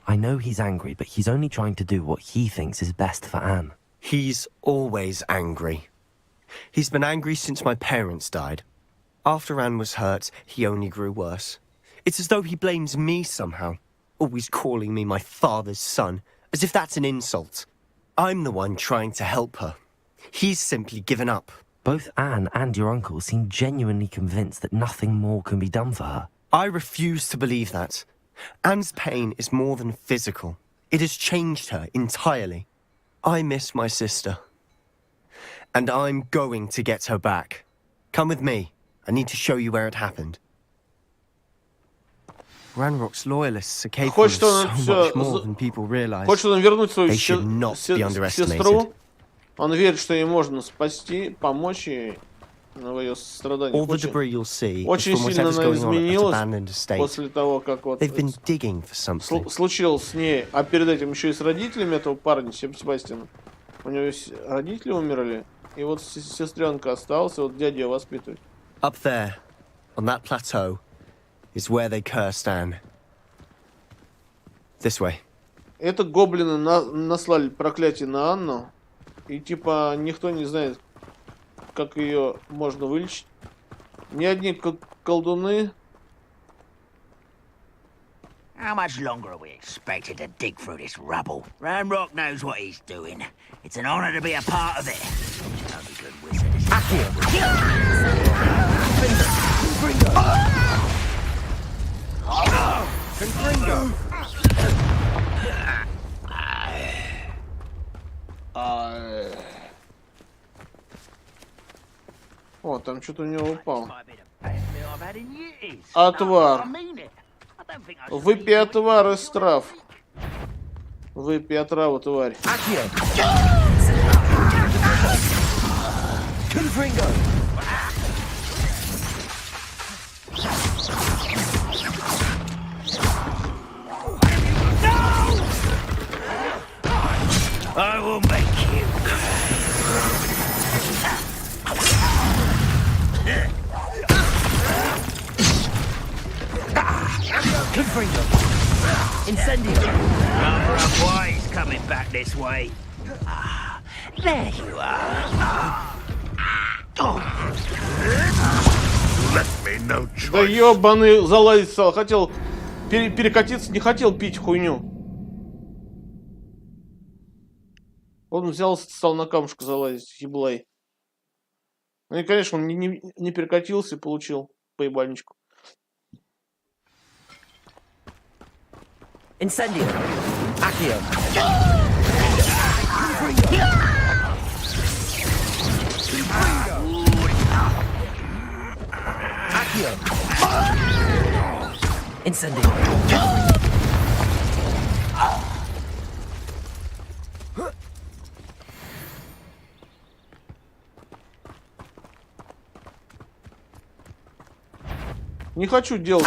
I know he's angry, but he's only trying to do what he thinks is best for Anne. He's always angry. He's been angry since my parents died. After Anne was hurt, he only grew worse. It's as though he blames me somehow, always calling me my father's son, as if that's an insult. I'm the one trying to help her. He's simply given up. Both Anne and your uncle seem genuinely convinced that nothing more can be done for her. I refuse to believe that. Anne's pain is more than physical. It has changed her entirely. I miss my sister. And I'm going to get her back. Come with me. I need to show you where it happened. Ranrock's loyalists are capable of Хочет он so всё much more than people realize. Хочет он вернуть свою They should not be underestimated. сестру. Он верит, что ей можно спасти, помочь ей в ее страданиях. All the debris you'll see is Очень from сильно whatever's она going on at that изменилась abandoned estate. после того, как вот They've been digging for something. случилось с ней, а перед этим еще и с родителями этого парня, Себастьяна. У него родители умерли, и вот сестренка осталась, и вот дядя ее воспитывает. Up there, on that plateau, is where they cursed Anne. This way. Это гоблины наслали проклятие на Анну, и типа никто не знает, как ее можно вылечить. Ни одни колдуны. How much longer are we expected to dig through this rubble? Ranrock knows what he's doing. It's an honor to be a part of it. The only good wizard is О, там что-то у него упало. might be the best meal I've had in years. Отвар. I mean it. I don't think I should Выпей отвар из трав. Выпей отраву, тварь. I will make you Rather unwise coming back this way. Ah, there you are. Left me no choice. Да ёбаный залазить стал. Хотел перекатиться, не хотел пить хуйню. Он взял, стал на камушку залазить, еблай. Ну и, конечно, он не перекатился и получил поебальничку. Incendio! Accio! Accio! Incendio! Не хочу делать.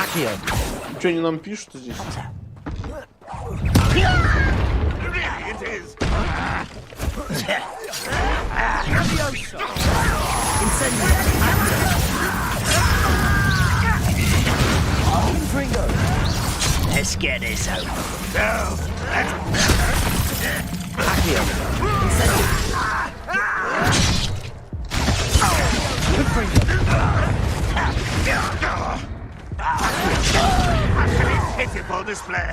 Что они нам пишут здесь? Let's get this over. Pitiful display.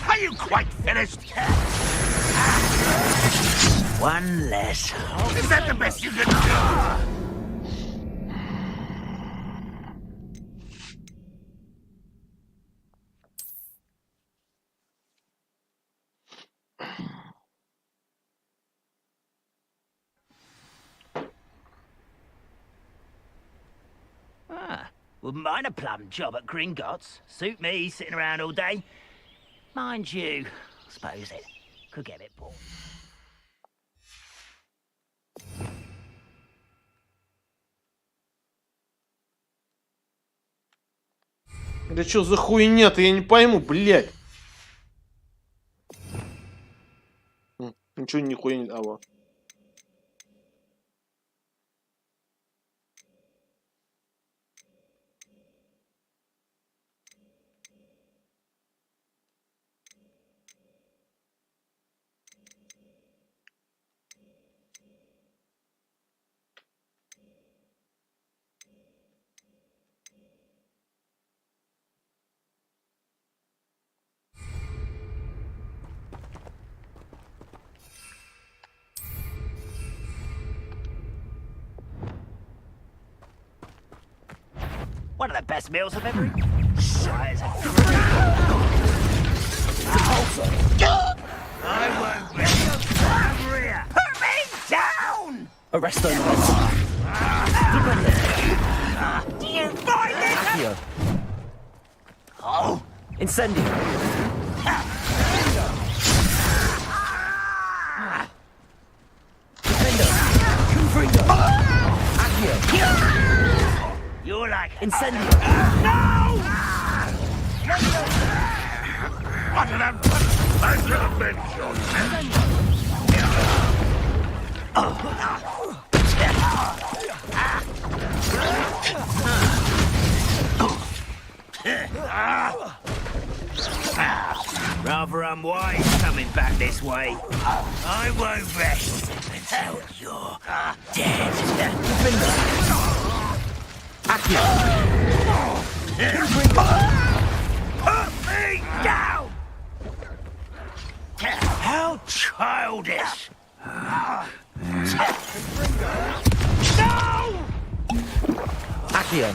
Are you quite finished? One less. Is that the best you can do? Wouldn't mind a plum job at Gringotts. Suit me, sitting around all day. Mind you, I suppose it could get a bit boring. Да что за хуйня-то, я не пойму, блядь. Ничего нихуя не... Ава. One of the best meals I've ever eaten. Size of I won't let you over here. Put me down! Arrest them. Do you find it? Oh. Incendio. You're like Incendio. No! What an I should have mentioned. Rather unwise coming back this way. I won't rest until you're dead. Put me down! How childish! No! Accio.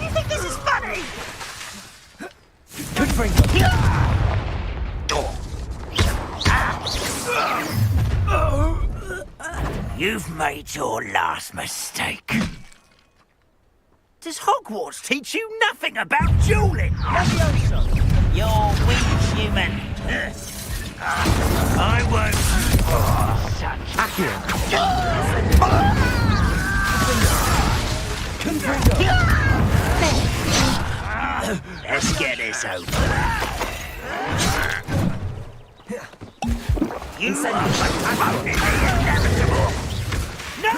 You think this is funny? Good finger. You've made your last mistake. Does Hogwarts teach you nothing about dueling? You're weak, human. I won't. Let's get this over. You are inevitable. No!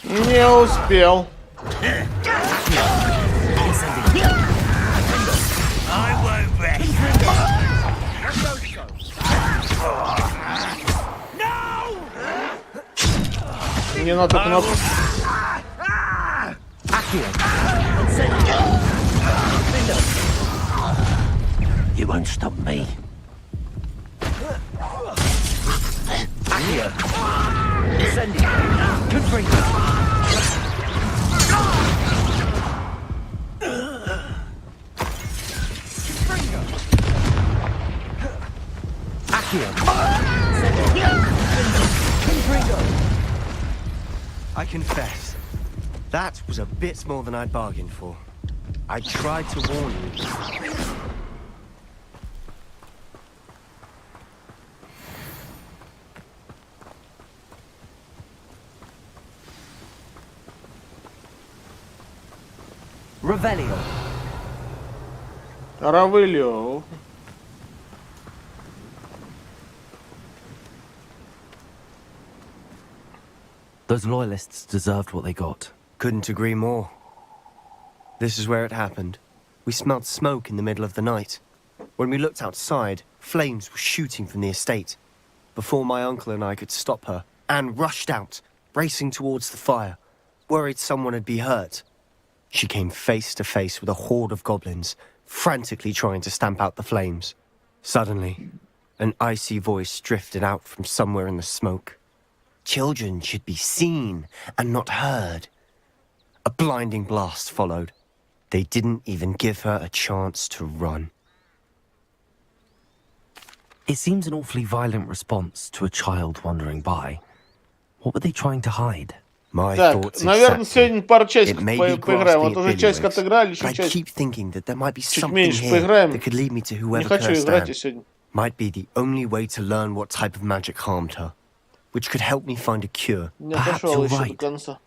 Не успел. I won't rest. No! Не надо кнопку. You won't stop me. I confess, that was a bit more than I'd bargained for. I tried to warn you. Revelio. Равелио. Those loyalists deserved what they got. Couldn't agree more. This is where it happened. We smelled smoke in the middle of the night. When we looked outside, flames were shooting from the estate. Before my uncle and I could stop her, Anne rushed out, racing towards the fire, worried someone had been hurt. She came face to face with a horde of goblins, frantically trying to stamp out the flames. Suddenly, an icy voice drifted out from somewhere in the smoke. Children should be seen and not heard. A blinding blast followed. They didn't even give her a chance to run. It seems an awfully violent response to a child wandering by. What were they trying to hide? My Так, thoughts наверное, exactly. сегодня пару It часиков may be поиграем. grasping Вот at уже часть billywoods, отыграли, but еще I часть keep thinking that there might be чуть something меньше here поиграем. that could lead me to Не whoever хочу cursed играть Anne. я сегодня. Might be the only way to learn what type of magic harmed her, which could help me find a cure. Не Perhaps дошел you're еще до right. конца.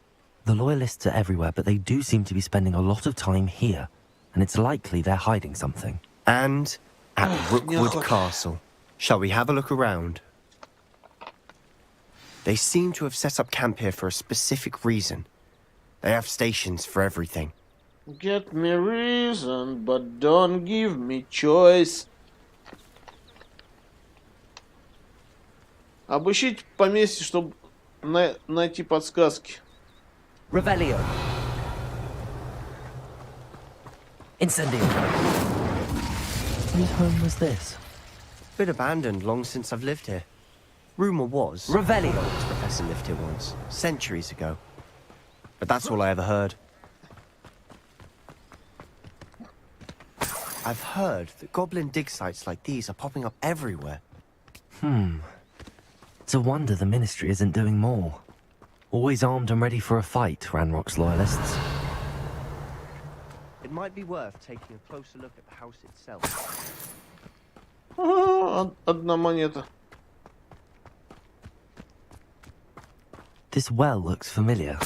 The loyalists are everywhere, but they do seem to be spending a lot of time here, and it's likely they're hiding something. And at Rookwood неохота. Castle. Shall we have a look around? They seem to have set up camp here for a specific reason. They have stations for everything. Get me reason, but don't give me choice. Обыщите поместье, чтобы найти подсказки. Revelio. Incendio. Whose home was this? Been abandoned long since I've lived here. Rumour was Revelio. Hogwarts Professor lived here once, centuries ago. But that's all I ever heard. I've heard that goblin dig sites like these are popping up everywhere. It's a wonder the Ministry isn't doing more. Always armed and ready for a fight, Ranrock's loyalists. It might be worth taking a closer look at the house itself. Одна монета. This well looks familiar.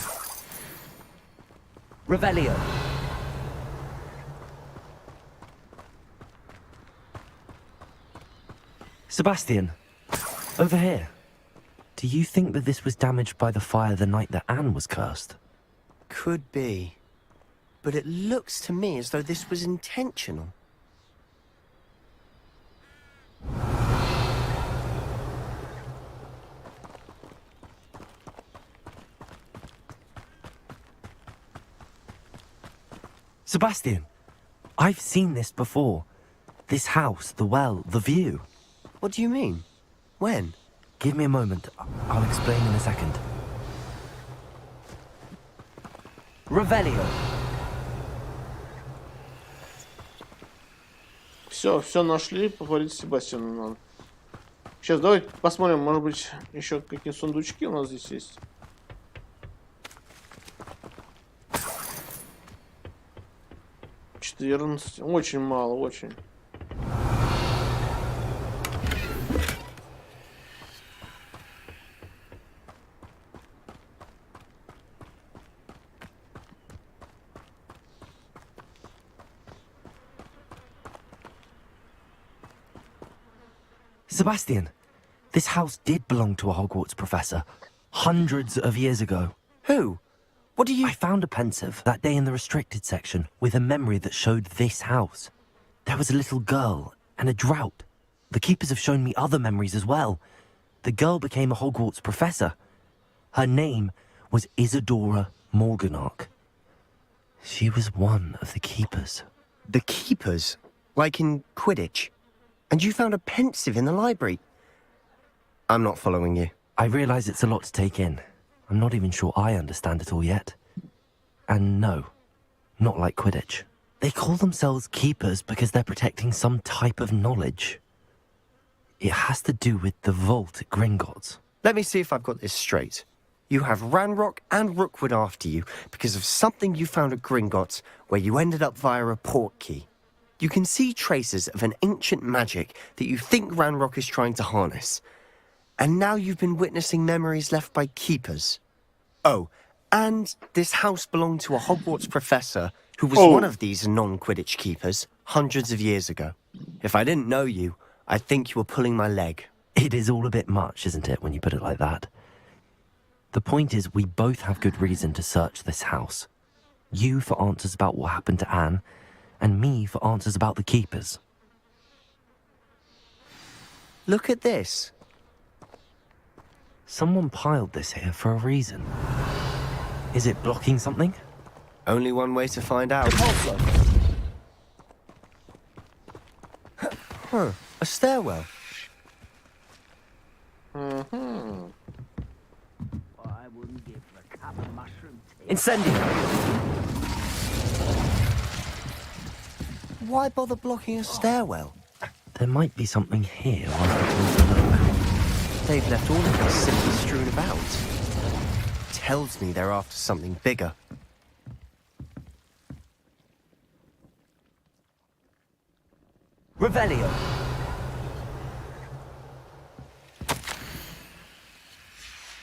Revelio. Sebastian, over here. Do you think that this was damaged by the fire the night that Anne was cursed? Could be. But it looks to me as though this was intentional. Sebastian, I've seen this before. This house, the well, the view. What do you mean? When? Give me a moment. I'll explain in a second. Revelio. Все нашли, поговорить с Себастьяном надо. Сейчас давайте посмотрим, может быть, еще какие сундучки у нас здесь есть. $14. Очень мало, очень. Sebastian, this house did belong to a Hogwarts professor hundreds of years ago. Who? What do you... I found a pensive that day in the restricted section with a memory that showed this house. There was a little girl and a drought. The keepers have shown me other memories as well. The girl became a Hogwarts professor. Her name was Isadora Morganach. She was one of the keepers. The keepers? Like in Quidditch? And you found a pensive in the library? I'm not following you. I realize it's a lot to take in. I'm not even sure I understand it all yet. And no, not like Quidditch. They call themselves keepers because they're protecting some type of knowledge. It has to do with the vault at Gringotts. Let me see if I've got this straight. You have Ranrock and Rookwood after you because of something you found at Gringotts where you ended up via a port key. You can see traces of an ancient magic that you think Ranrock is trying to harness. And now you've been witnessing memories left by keepers. Oh, and this house belonged to a Hogwarts professor who was one of these non-Quidditch keepers hundreds of years ago. If I didn't know you, I'd think you were pulling my leg. It is all a bit much, isn't it, when you put it like that? The point is, we both have good reason to search this house. You for answers about what happened to Anne, and me for answers about the keepers. Look at this. Someone piled this here for a reason. Is it blocking something? Only one way to find out. Huh, a stairwell. I wouldn't give a cup of mushroom tea. Incendio! Why bother blocking a stairwell? There might be something here while I close the look. They've left all of this simply strewn about. Tells me they're after something bigger. Revelio!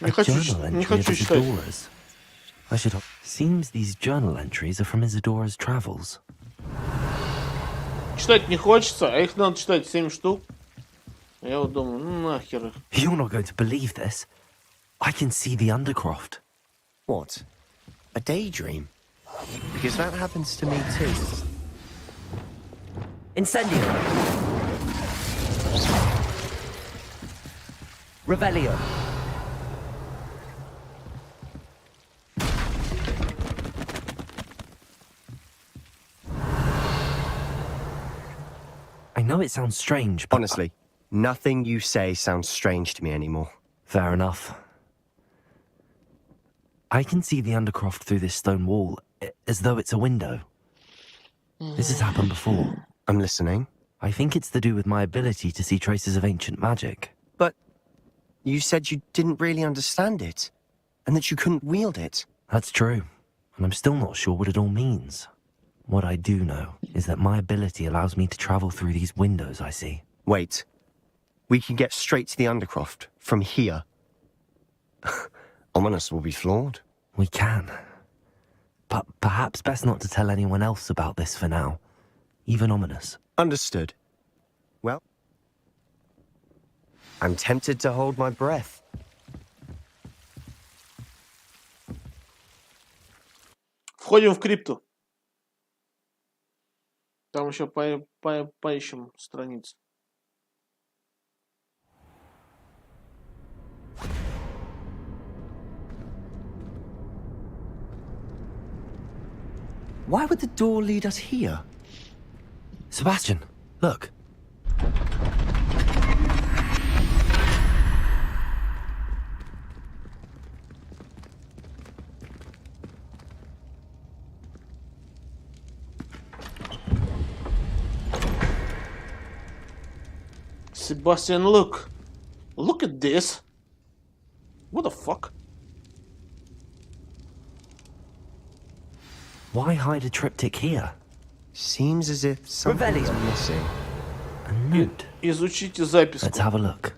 Не хочу читать. Isadora's. I should have... Seems these journal entries are from Isadora's travels. Читать не хочется, а их надо читать 7 штук. Я вот думаю, ну нахер их. You're not going to believe this. I can see the Undercroft. What? A daydream? Because that happens to me too. Incendio! Revelio! I know it sounds strange, but... Honestly, nothing you say sounds strange to me anymore. Fair enough. I can see the Undercroft through this stone wall, as though it's a window. This has happened before. I'm listening. I think it's to do with my ability to see traces of ancient magic. But you said you didn't really understand it, and that you couldn't wield it. That's true, and I'm still not sure what it all means. What I do know is that my ability allows me to travel through these windows I see. Wait. We can get straight to the Undercroft from here. Ominous will be flawed. We can. But perhaps best not to tell anyone else about this for now. Even Ominous. Understood. Well, I'm tempted to hold my breath. Входим в крипту. Там еще поищем страницы. Why would the door lead us here? Sebastian, look. Sebastian, look. Look at this. What the fuck? Why hide a triptych here? Seems as if something's missing. A note. Изучите записку. Let's have a look.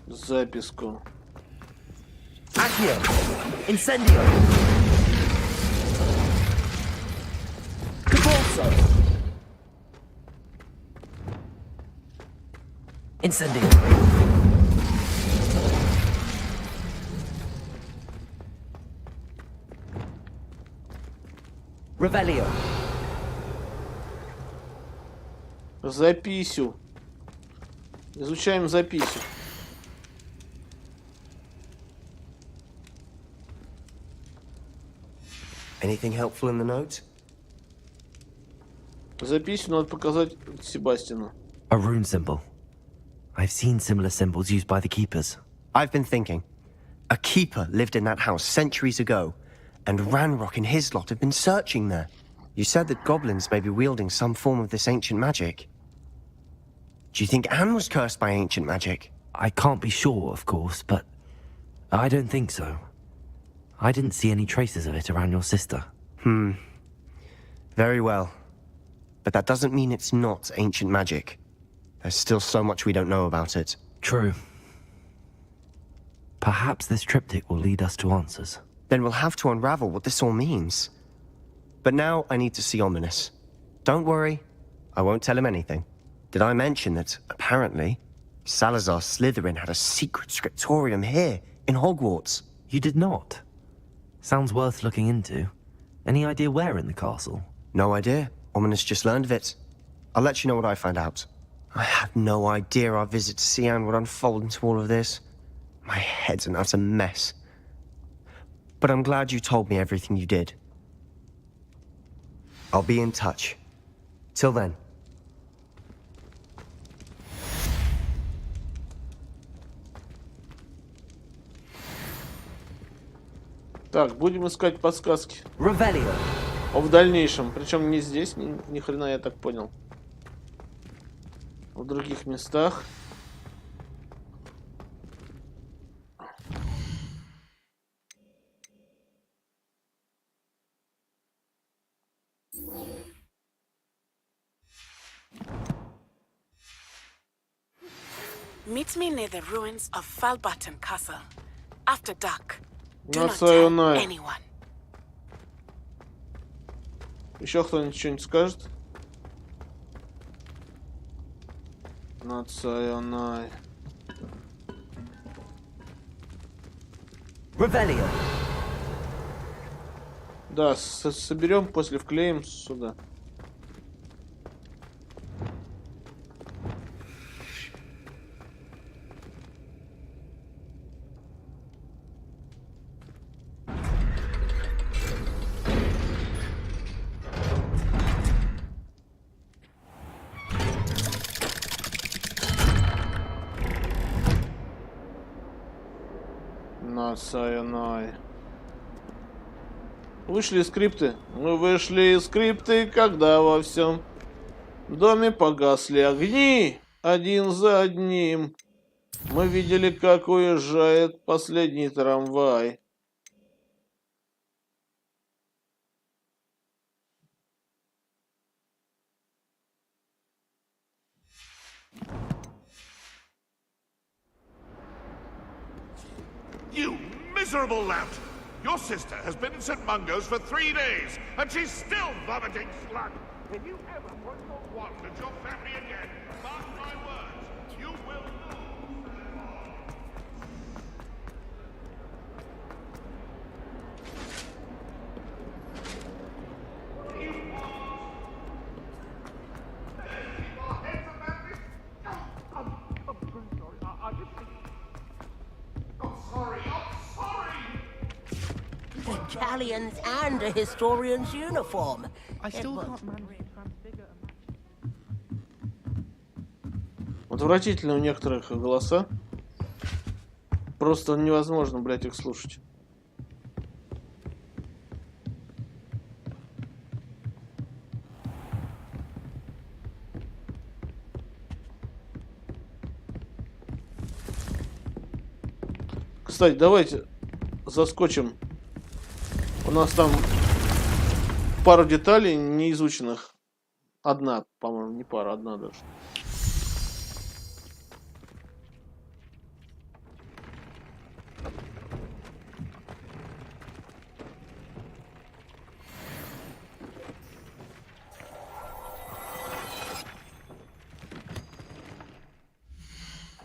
Записку. Accio! Incendio! Capulso! Incendio! Revelio! Записю. Изучаем записю. Anything helpful in the note? Записю надо показать Себастину. A rune symbol. I've seen similar symbols used by the keepers. I've been thinking. A keeper lived in that house centuries ago, and Ranrock and his lot have been searching there. You said that goblins may be wielding some form of this ancient magic. Do you think Anne was cursed by ancient magic? I can't be sure, of course, but I don't think so. I didn't see any traces of it around your sister. Very well. But that doesn't mean it's not ancient magic. There's still so much we don't know about it. True. Perhaps this triptych will lead us to answers. Then we'll have to unravel what this all means. But now I need to see Ominous. Don't worry, I won't tell him anything. Did I mention that, apparently, Salazar Slytherin had a secret scriptorium here, in Hogwarts? You did not. Sounds worth looking into. Any idea where in the castle? No idea. Ominous just learned of it. I'll let you know what I find out. I had no idea our visit to see Anne would unfold into all of this. My head's an utter mess. But I'm glad you told me everything you did. I'll be in touch. Till then. Так, будем искать подсказки. Revelio. В дальнейшем. Причем не здесь, ни хрена, я так понял. В других местах. Meet me near the ruins of Falbutton Castle. After dark. Do На not свою tell най. anyone. Еще кто-нибудь что-нибудь скажет? На свою най. Revelio. Да, соберем, после вклеим сюда. Сайонай. Вышли скрипты. Мы вышли скрипты, когда во всем доме погасли огни один за одним. Мы видели, как уезжает последний трамвай. You miserable lout! Your sister has been in St. Mungo's for 3 days, and she's still vomiting slug! If you ever put your wand at your family again, mark my words, you will lose them all! What do you want? Keep our heads about this? I'm very sorry. I didn't think... I'm sorry. The galleons and a historian's uniform. I still can't manage to transfigure a Отвратительно у некоторых голоса. Просто невозможно, блядь, их слушать. Кстати, давайте заскочим. У нас там пару деталей неизученных. Одна, по-моему, не пара, одна даже.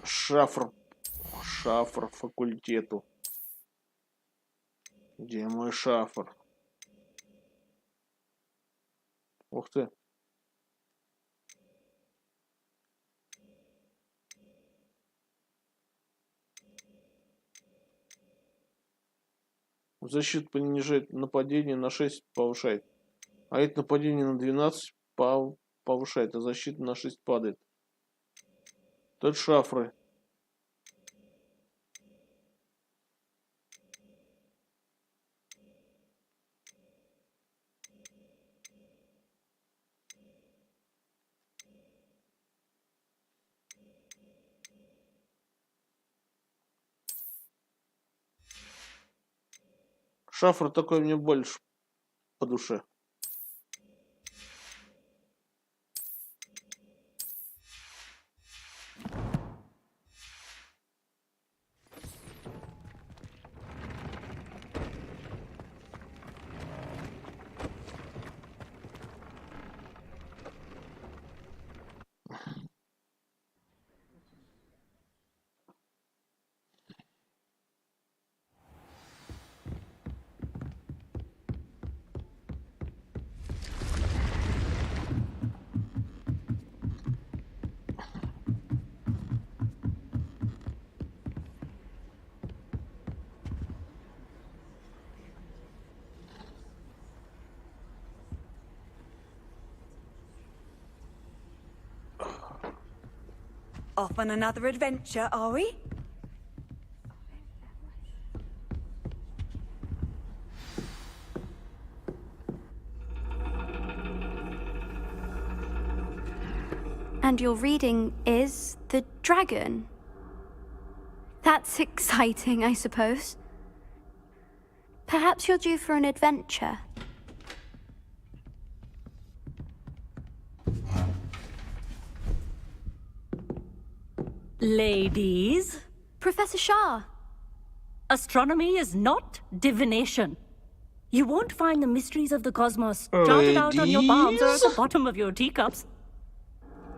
Шафр факультету. Где мой шафр? Ух ты. Защита понижает нападение на 6 повышает. А это нападение на 12 повышает, а защита на 6 падает. Тут шафры. Шафр такой мне больше по душе. Off on another adventure, are we? And your reading is The Dragon. That's exciting, I suppose. Perhaps you're due for an adventure. Ladies, Professor Shah. astronomy is not divination. You won't find the mysteries of the cosmos jotted out on your palms or at the bottom of your teacups.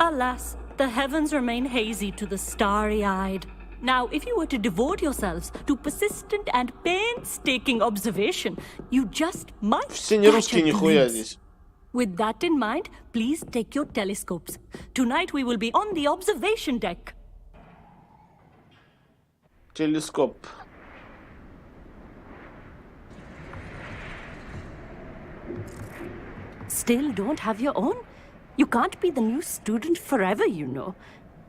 Alas, the heavens remain hazy to the starry-eyed. Now, if you were to devote yourselves to persistent and painstaking observation, you just might Все не catch русские a нихуя glimpse. здесь. With that in mind, please take your telescopes. Tonight we will be on the observation deck. Телескоп. Still don't have your own? You can't be the new student forever, you know.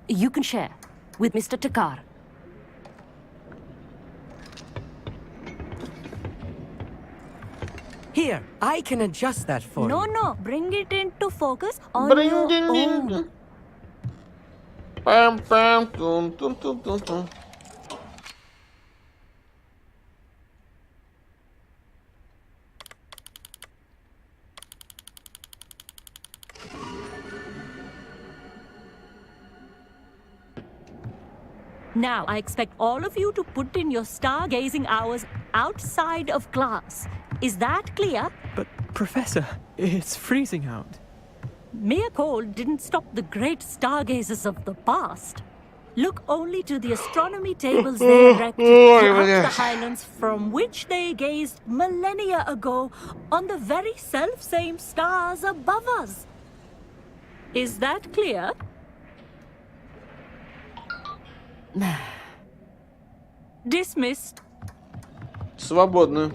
You can share with Mr. Takar. Here, I can adjust that for No, you. no, bring it into focus on Bring your it in. own. Пам пам тун тун тун тун тун. Now, I expect all of you to put in your stargazing hours outside of class. Is that clear? But, Professor, it's freezing out. Mere cold didn't stop the great stargazers of the past. Look only to the astronomy tables they erected throughout the highlands from which they gazed millennia ago on the very self-same stars above us. Is that clear? Dismissed. Свободно.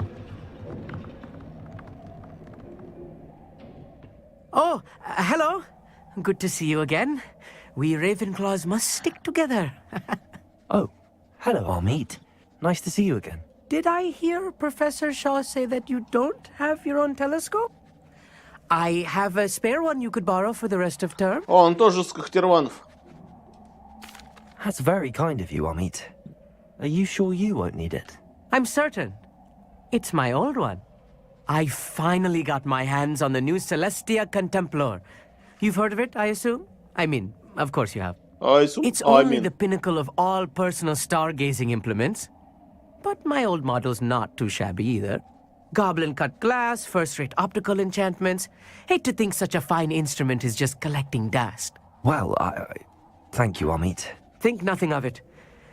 Oh, hello. Good to see you again. We Ravenclaws must stick together. Oh, hello, Amit. Nice to see you again. Did I hear Professor Shaw say that you don't have your own telescope? I have a spare one you could borrow for the rest of term. О, он тоже с Кахтерванов. That's very kind of you, Amit. Are you sure you won't need it? I'm certain. It's my old one. I finally got my hands on the new Celestia Contemplar. You've heard of it, I assume? I mean, of course you have. It's only the pinnacle of all personal stargazing implements. But my old model's not too shabby either. Goblin-cut glass, first-rate optical enchantments. Hate to think such a fine instrument is just collecting dust. Well, thank you, Amit. Think nothing of it.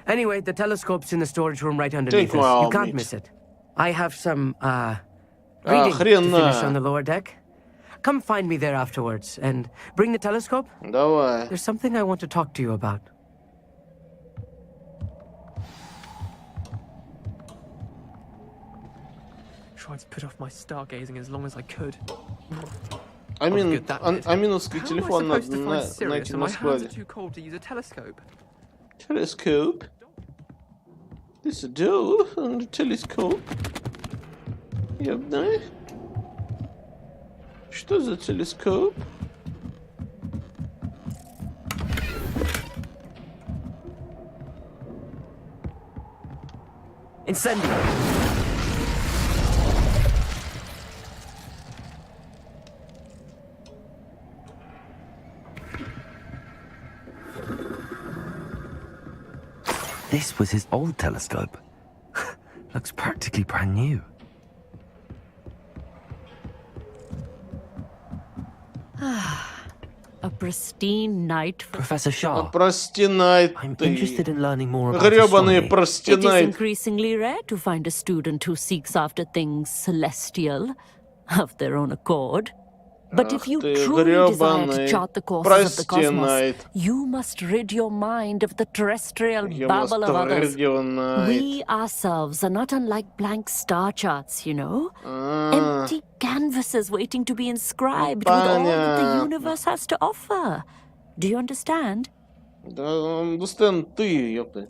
Anyway, the telescope's in the storage room right underneath us. You can't miss it. I have some, reading to finish on the lower deck. Come find me there afterwards, and bring the telescope. Давай. There's something I want to talk to you about. Tried to put off my stargazing as long as I could. Аминовский How am I телефон надо supposed to find Sirius найти when на my hands складе. are too cold to use a telescope? Telescope. This a door and a telescope. Ёбна. Что за телескоп? Incendio. This was his old telescope. Looks practically brand new. A pristine night for Professor Shaw. Простинай I'm ты. interested in learning more about Гребаный astronomy. It is простинай. increasingly rare to find a student who seeks after things celestial of their own accord. But if you truly desire to chart the courses of the cosmos, you must rid your mind of the terrestrial babble of others. We ourselves are not unlike blank star charts, you know? Empty canvases waiting to be inscribed with all that the universe has to offer. Do you understand? Да, understand ты, ёпта.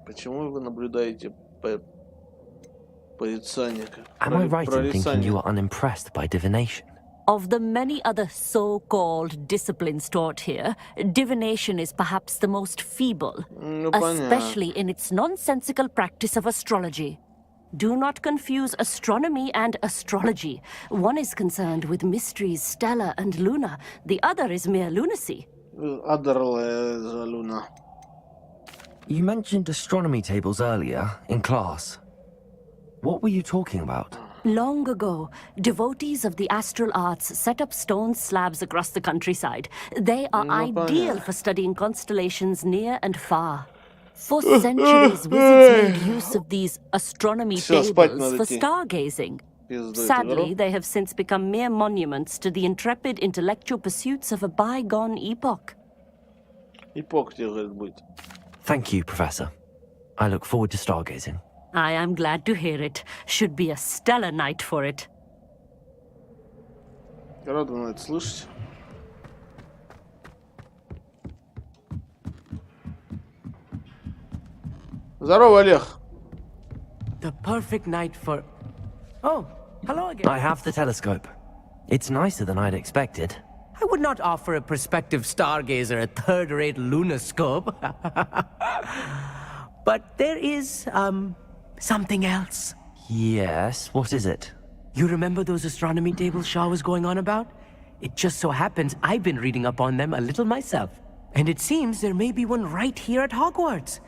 Почему вы наблюдаете порицание? Am I right in thinking you are unimpressed by divination? Of the many other so-called disciplines taught here, divination is perhaps the most feeble, especially in its nonsensical practice of astrology. Do not confuse astronomy and astrology. One is concerned with mysteries stellar and lunar. The other is mere lunacy. Луна. You mentioned astronomy tables earlier in class. What were you talking about? Long ago, devotees of the astral arts set up stone slabs across the countryside. They are ideal for studying constellations near and far. For centuries, wizards made use of these astronomy tables for stargazing. Sadly, they have since become mere monuments to the intrepid intellectual pursuits of a bygone epoch. Thank you, Professor. I look forward to stargazing. I am glad to hear it. Should be a stellar night for it. Рада на это слышать. Здорово, Олег. The perfect night for... Oh, hello again. I have the telescope. It's nicer than I'd expected. I would not offer a prospective stargazer a third-rate lunoscope. But there is, something else. Yes, what is it? You remember those astronomy tables Shaw was going on about? It just so happens I've been reading up on them a little myself. And it seems there may be one right here at Hogwarts.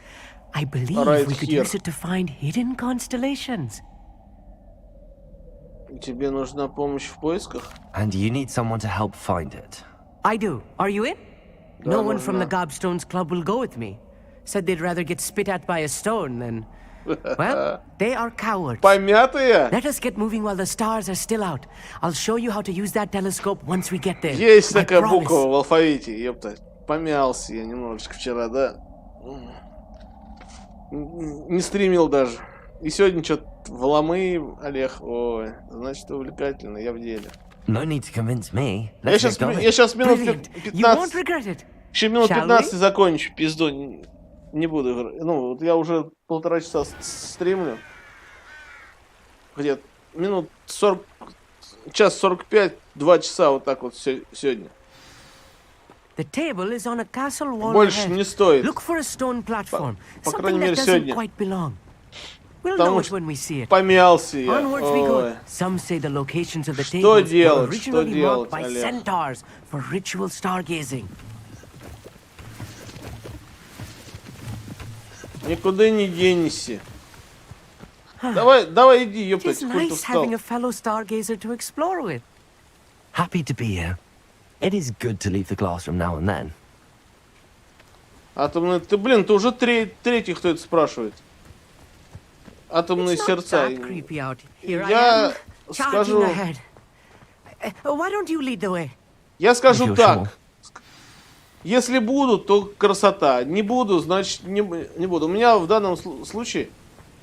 I believe we could use it to find hidden constellations. Тебе нужна помощь в поисках? And you need someone to help find it. I do. Are you in? No one from the Gobstones Club will go with me. Said they'd rather get spit at by a stone than... Well, they are cowards. Помятые? Let us get moving while the stars are still out. I'll show you how to use that telescope once we get there. Есть такая буква в алфавите, ёпта. Помялся я немножечко вчера, да? Не стримил даже. И сегодня что-то в ломы, Олег. Ой, значит, увлекательно, я в деле. No need to convince me. Я сейчас минут 15... Еще минут 15 закончу, пизду. Не буду играть. Ну, вот я уже 1,5 часа стримлю. Где-то минут 40... Час 45, 2 часа вот так вот сегодня. The table is on a castle wall. Больше не стоит. Look for a stone platform. По крайней мере, сегодня. We'll know it when we see it. Помялся я. Onwards we go. Some say the locations of the Что tables делать? were Что originally делать, marked by Олег? centaurs for ritual stargazing. Никуда не денешься. Давай иди, ёптать, It's хуй ты nice having встал. a fellow stargazer to explore with. Happy to be here. It is good to leave the classroom now and then. Атомные... Ты, блин, ты уже третий, кто это спрашивает. Атомные сердца. Я скажу... Why don't you lead the way? Я скажу так. Если буду, то красота. Не буду, значит не буду. У меня в данном случае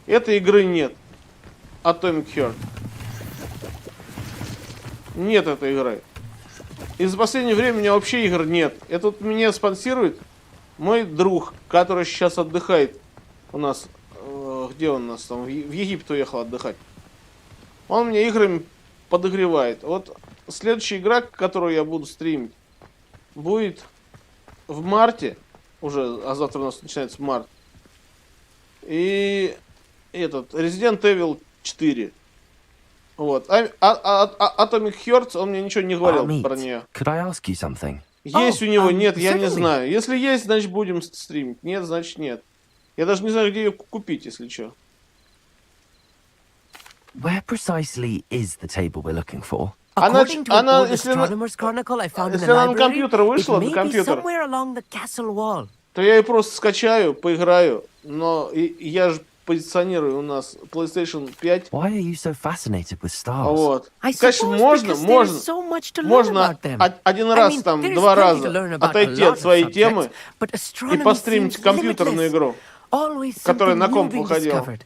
этой игры нет. Atomic Heart. Нет этой игры. И за последнее время у меня вообще игр нет. Это вот меня спонсирует мой друг, который сейчас отдыхает у нас. Где он у нас там? В Египет уехал отдыхать. Он мне играми подогревает. Вот следующая игра, которую я буду стримить, будет в марте. Уже, а завтра у нас начинается март. И этот Resident Evil 4. Вот. Atomic Hearts, он мне ничего не говорил про нее. Could I ask you something? Есть у него, нет, я не знаю. Если есть, значит будем стримить. Нет, значит нет. Я даже не знаю, где ее купить, если что. Where precisely is the table we're looking for? According to an old если astronomer's chronicle I found in the если она на library, компьютер вышла, it на may be компьютер, somewhere along the castle wall. то я ее просто скачаю, поиграю. Но я же позиционирую у нас PlayStation 5. Why are you so fascinated with stars? Вот. I Конечно, suppose можно, because there is so much to learn можно about them. один I раз, mean, там, there is два plenty to раза learn about a отойти lot от of своей subjects, темы but и astronomy постримить seems компьютерную limitless. игру, Always которая something на new комп being выходила. discovered.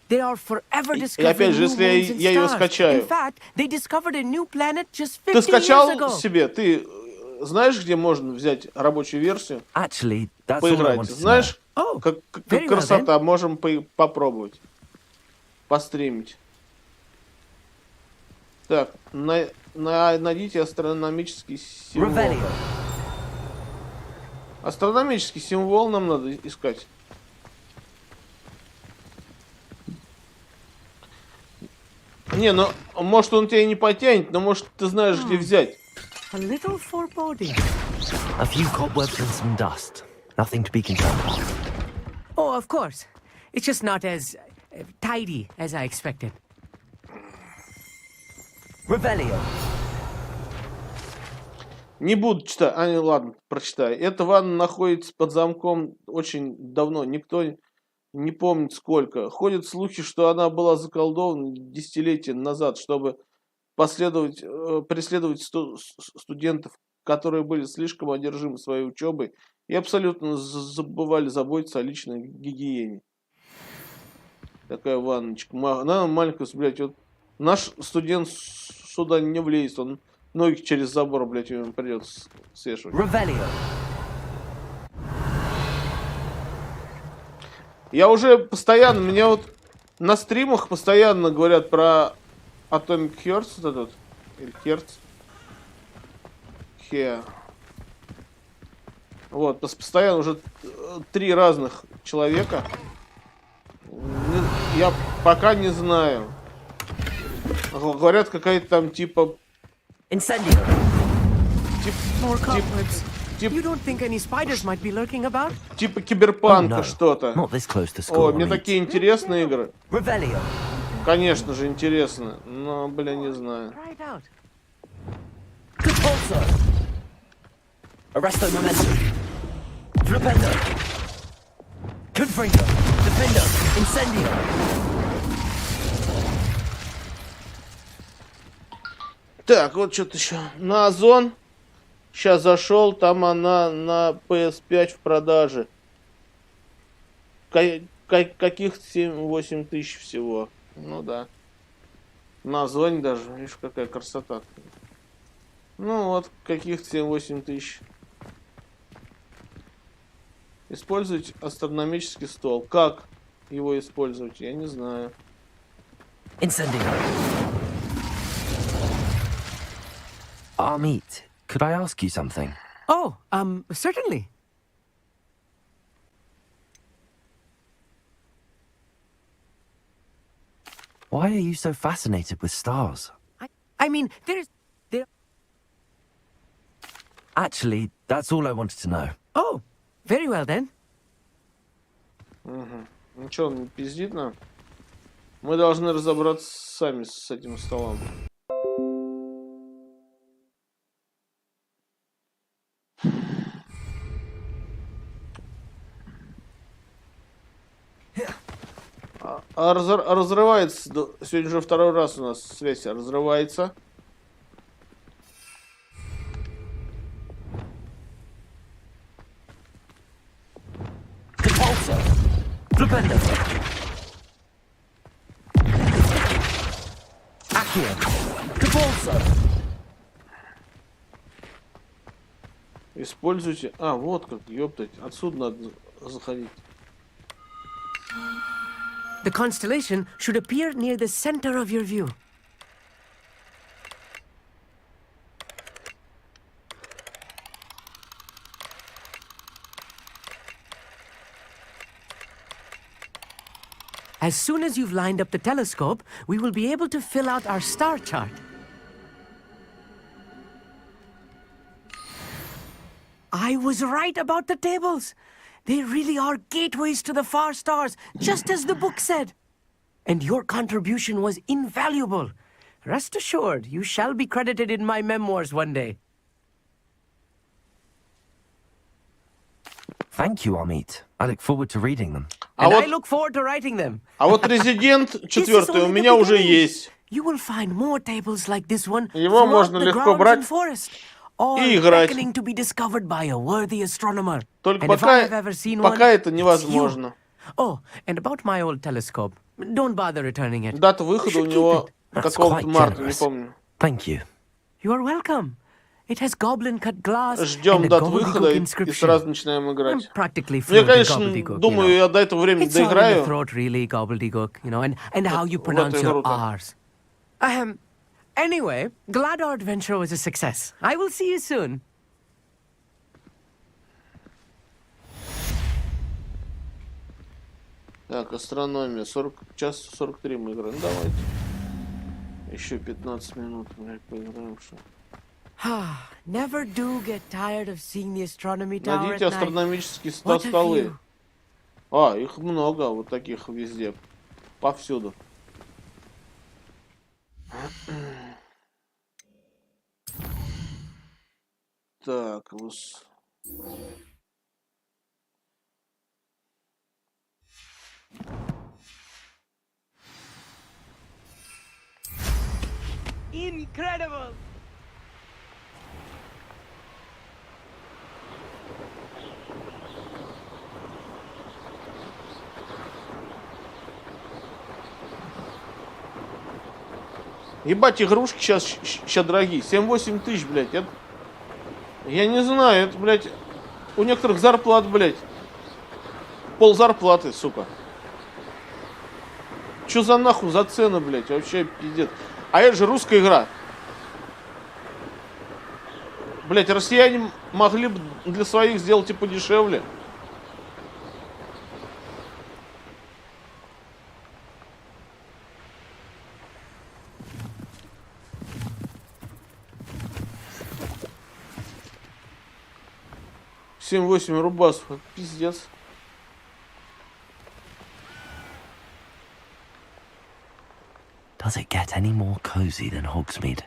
They are forever И discovering опять же, new если moons and я ее stars. скачаю. In fact, they discovered a new planet just 50 Ты years скачал ago. себе? Ты знаешь, где можно взять рабочую версию? Actually, that's all I Поиграть. wanted to know. Знаешь, как very well красота, можем попробовать. Постримить. Так, найдите астрономический символ. Revelio. Астрономический символ нам надо искать. Не, ну, может он тебя и не потянет, но может ты знаешь, где взять. A little foreboding. A few cobwebs and some dust. Nothing to be concerned about. Oh, of course. It's just not as tidy as I expected. Revelio. Не буду читать. А, ладно, прочитаю. Эта ванна находится под замком очень давно. Никто не помнит сколько. Ходят слухи, что она была заколдована десятилетия назад, чтобы преследовать студентов, которые были слишком одержимы своей учебой и абсолютно забывали заботиться о личной гигиене. Такая ванночка. Она маленькая, блядь, вот наш студент сюда не влезет, он ноги через забор, блядь, ему придется свешивать. Revelio. Я уже постоянно, меня вот на стримах постоянно говорят про Atomic Hearts, вот этот, или Hertz. Вот, постоянно уже 3 разных человека. Я пока не знаю. Говорят, какая-то там типа... Incendio. More cobwebs. You don't think any spiders might be lurking about? Типа киберпанка Oh, no. что-то. Not this close to school. О, мне такие интересные игры. Revelio. Конечно же, интересно. Но, бля, не знаю. Try it out. Repulsor. Arresto momentum. Flipendo. Confringo. Defendo. Incendio. Так, вот что-то еще. На Озон. Сейчас зашел, там она на PS5 в продаже. Каких 7-8 тысяч всего. Ну да. На Озоне даже. Видишь, какая красота. Ну вот, каких-то 7-8 тысяч. Использовать астрономический стол. Как его использовать, я не знаю. Incendio. Amit, could I ask you something? Oh, certainly. Why are you so fascinated with stars? I mean, there. Actually, that's all I wanted to know. Oh, very well then. Угу. Ну что, он пиздит нам? Мы должны разобраться сами с этим столом. Разрывается. Сегодня уже 2-й раз у нас связь разрывается. Flipendo. Accio. Repulsor. Используйте... А, вот как, ёптать. Отсюда надо заходить. The constellation should appear near the center of your view. As soon as you've lined up the telescope, we will be able to fill out our star chart. I was right about the tables. They really are gateways to the far stars, just as the book said. And your contribution was invaluable. Rest assured, you shall be credited in my memoirs one day. Thank you, Amit. I look forward to reading them. And I look forward to writing them. А вот Резидент 4 у меня уже есть. You will find more tables like this one Его можно легко брать и играть. To be discovered by a worthy astronomer. Только And пока это невозможно. Oh, and about my old telescope. Don't bother returning it. Дата выхода у него какого-то марта, не помню. Thank you. You are welcome. It has goblin-cut glass. Ждем дат выхода и сразу начинаем играть. Я, конечно, думаю, я до этого времени доиграю. Really, gobbledygook, you know, and how you pronounce your R's. Anyway, glad our adventure was a success. I will see you soon. Так, астрономия. 40, час 43 мы играем. Давайте. Еще 15 минут, блядь, поиграем, что. Never do get tired of seeing the astronomy tower. Найдите астрономические столы. А, их много, вот таких везде. Повсюду. Так, Incredible! Ебать, игрушки сейчас дорогие. 7-8 тысяч, блядь. Я не знаю, это, блядь, у некоторых зарплат, блядь. Пол зарплаты, сука. Чё за нахуй за цены, блядь? Вообще пиздец. А это же русская игра. Блядь, россияне могли бы для своих сделать и подешевле. $7-8 рубасов. Пиздец. Does it get any more cozy than Hogsmeade?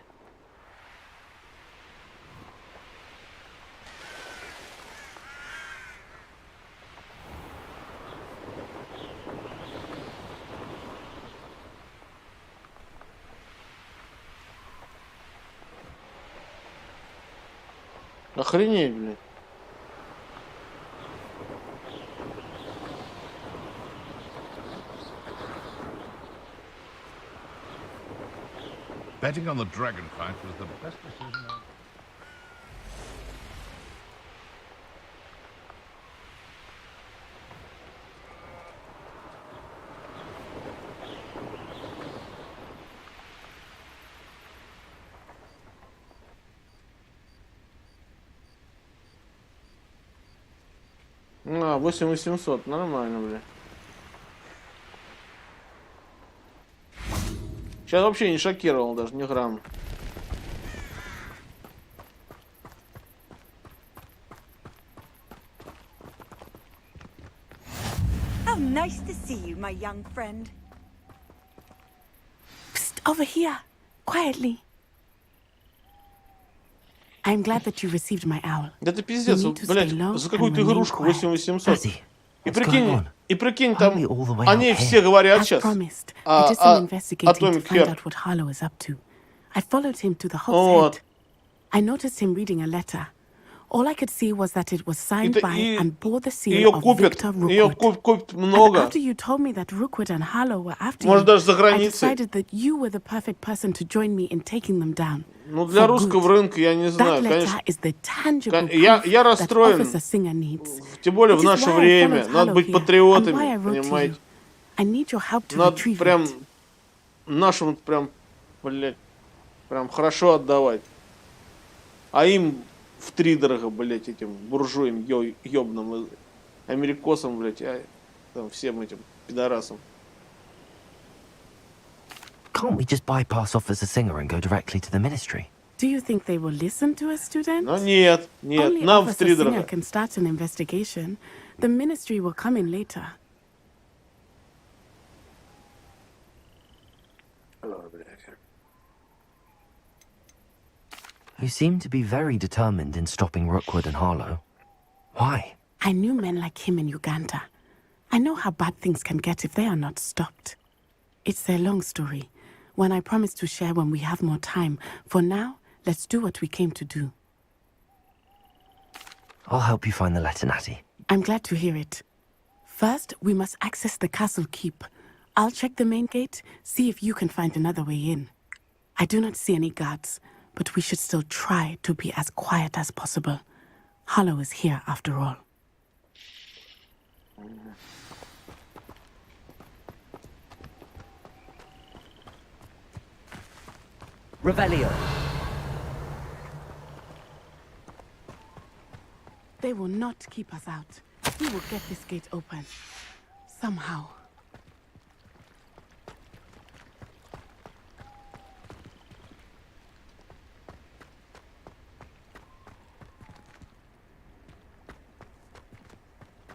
Охренеть, блядь. Betting on the dragon fight was the best decision I've... А, 8800, нормально, бля. Сейчас вообще не шокировал даже, ни грамм. Oh, nice to see you, my young friend. Psst, over here, quietly. I'm glad that you received my owl. Да это пиздец, блядь, за какую-то игрушку 8800. И прикинь, там они все говорят сейчас о Atomic Heart. I followed him to the Hogwarts. I noticed him reading a letter. All I could see was that it was signed by and bore the seal of Victor Rookwood. Ее купят много. After you told me that Rookwood and Harlow were after you, I decided that you were the perfect person to join me in taking them down. Ну, для русского рынка я не знаю, конечно. Я расстроен. Тем более в наше время. Надо быть патриотами, понимаете? Надо прям нашим прям, блядь, прям хорошо отдавать. А им втридорого, блядь, этим буржуям ёбным, америкосам, блядь, там всем этим пидорасам. Can't we just bypass off as a singer and go directly to the ministry? Do you think they will listen to a student? Но нет, Only нам Officer втридорога. Singer can start an investigation. The ministry will come in later. You seem to be very determined in stopping Rookwood and Harlow. Why? I knew men like him in Uganda. I know how bad things can get if they are not stopped. It's a long story, one I promise to share when we have more time. For now, let's do what we came to do. I'll help you find the letter, Natty. I'm glad to hear it. First, we must access the castle keep. I'll check the main gate, see if you can find another way in. I do not see any guards, but we should still try to be as quiet as possible. Harlow is here after all. Revelio. They will not keep us out. We will get this gate open. Somehow.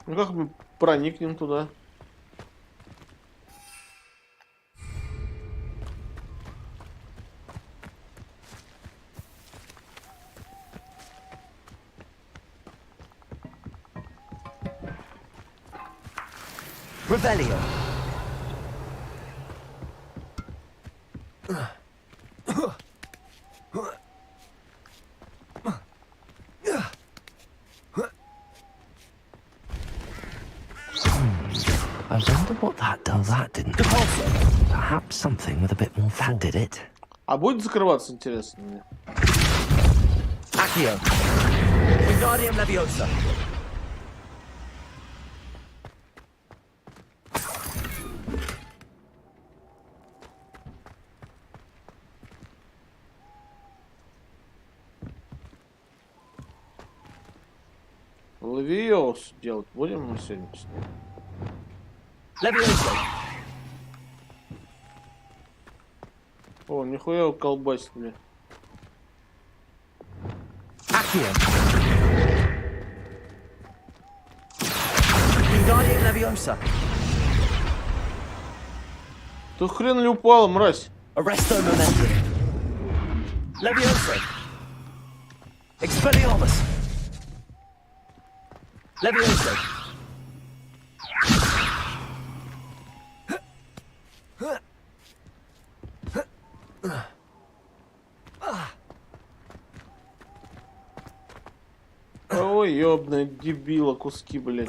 Ну как мы проникнем туда? Revelio. I wonder what that does. That didn't. Perhaps something with a bit more fat did it. А будет закрываться, интересно мне? Accio. Wingardium Leviosa. Левиос делать будем мы сегодня с ним? Leviosa. О, нихуя его колбасили. Accio. Wingardium Leviosa. Ты хрен ли упала, мразь? Arresto Momentum. Leviosa. Expelliarmus. Leviosa. Ой, ёбаный дебила, куски, блядь.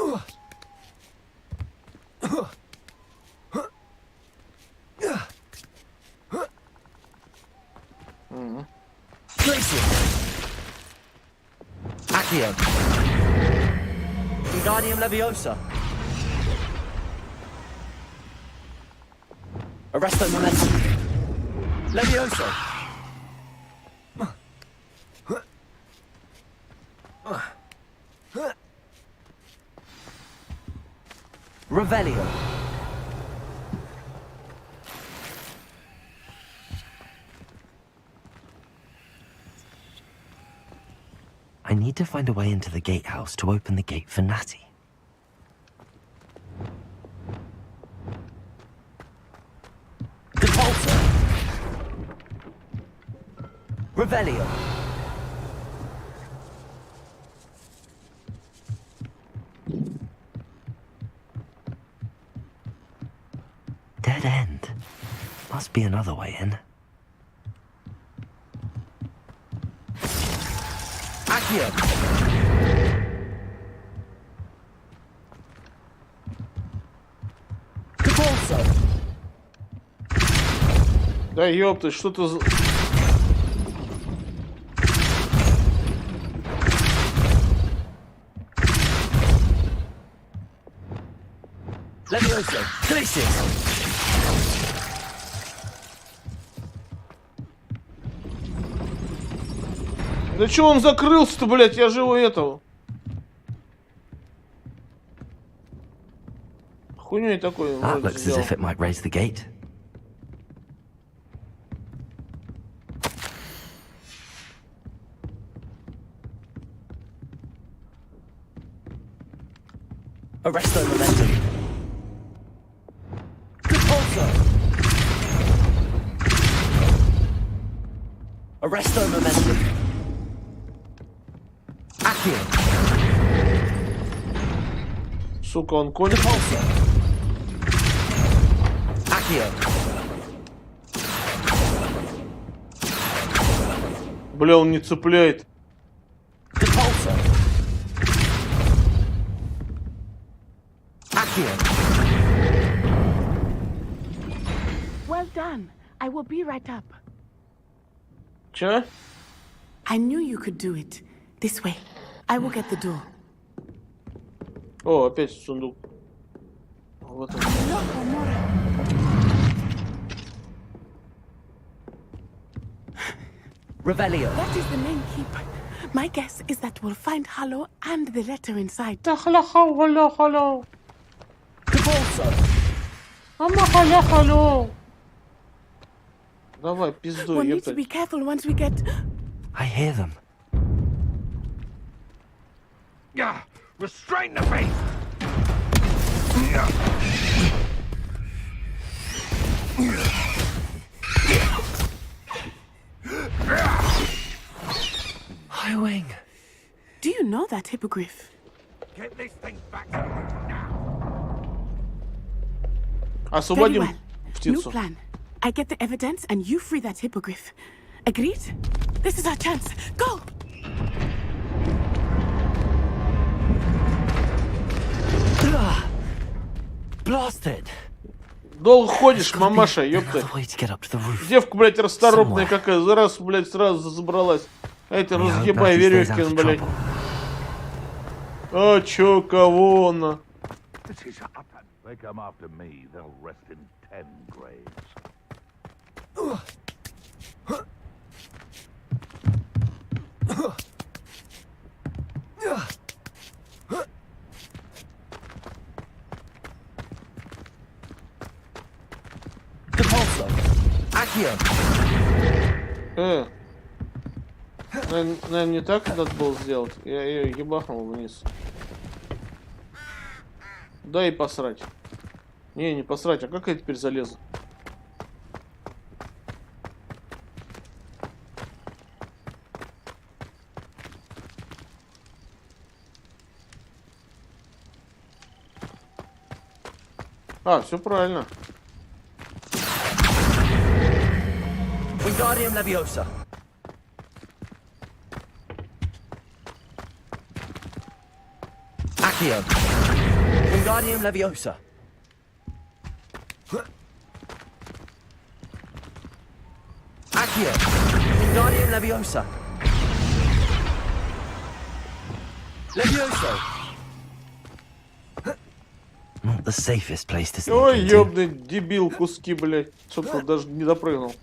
Accio. Wingardium Leviosa. Arresto Momentum. Leviosa. Revelio. I need to find a way into the gatehouse to open the gate for Natty. Depulso. Revelio. Dead end. Must be another way in. Accio. Depulso. Да ёпты, что ты за... Leviosa. Glacius. Да чё он закрылся-то, блядь, я же его этого. Хуйнёй такой. That looks as if it might raise the gate. Arresto momentum. Repulsor. Arresto momentum. Accio. Сука, он конь. Repulsor. Accio. Бля, он не цепляет. Repulsor. Accio. Well done. I will be right up. Чё? I knew you could do it. This way. I will get the door. О, опять сундук. Вот он. Revelio. That is the main keep. My guess is that we'll find Hollow and the letter inside. Hello. Repulsor. Hello. Давай, пиздуй, We'll need to be ёптать. careful once we get... I hear them. Yeah, restrain the beast! Highwing. Do you know that hippogriff? Get this thing back to me now! Very Освободим well. New птицу. plan. I get the evidence and you free that hippogriff. Agreed? This is our chance. Go! Blasted. Долго ходишь, мамаша, ёпта. Another way to get up to the roof. Девка, блядь, расторопная какая. За раз, блядь, сразу забралась. А это разъебай Верёвкин, блядь. А чё, кого она? They come after me, they'll rest in 10 graves. Repulsor. Accio. Наверное, не так надо было сделать. Я ее ебахнул вниз. Да и посрать. Не посрать, а как я теперь залезу? А, все правильно. Wingardium Leviosa. Accio. Wingardium Leviosa. Accio. Wingardium Leviosa. Levioso. Not the safest place to sneak Ой, into. ёбный дебил, куски, блядь. Что-то даже не допрыгнул.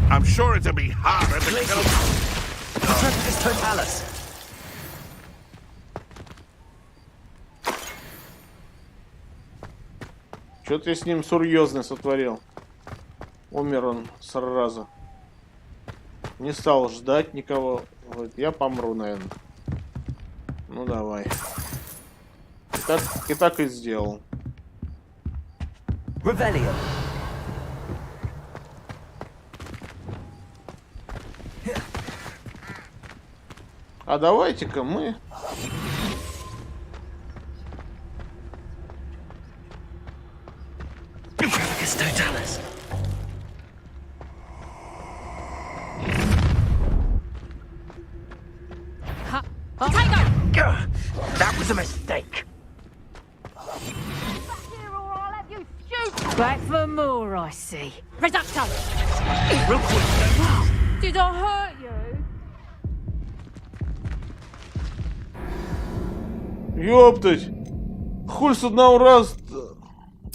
I'm sure it'll be harder to kill. Protectus Totalis. Что-то я с ним серьезно сотворил. Умер он сразу. Не стал ждать никого. Вот, я помру, наверное. Ну давай. И так и сделал. Revelio. А давайте-ка мы... Protectus Totalis. That was a mistake. Back for more, I see. Reducto! Real quick. Did I hurt you? Ёптать! Хуй с одного раза.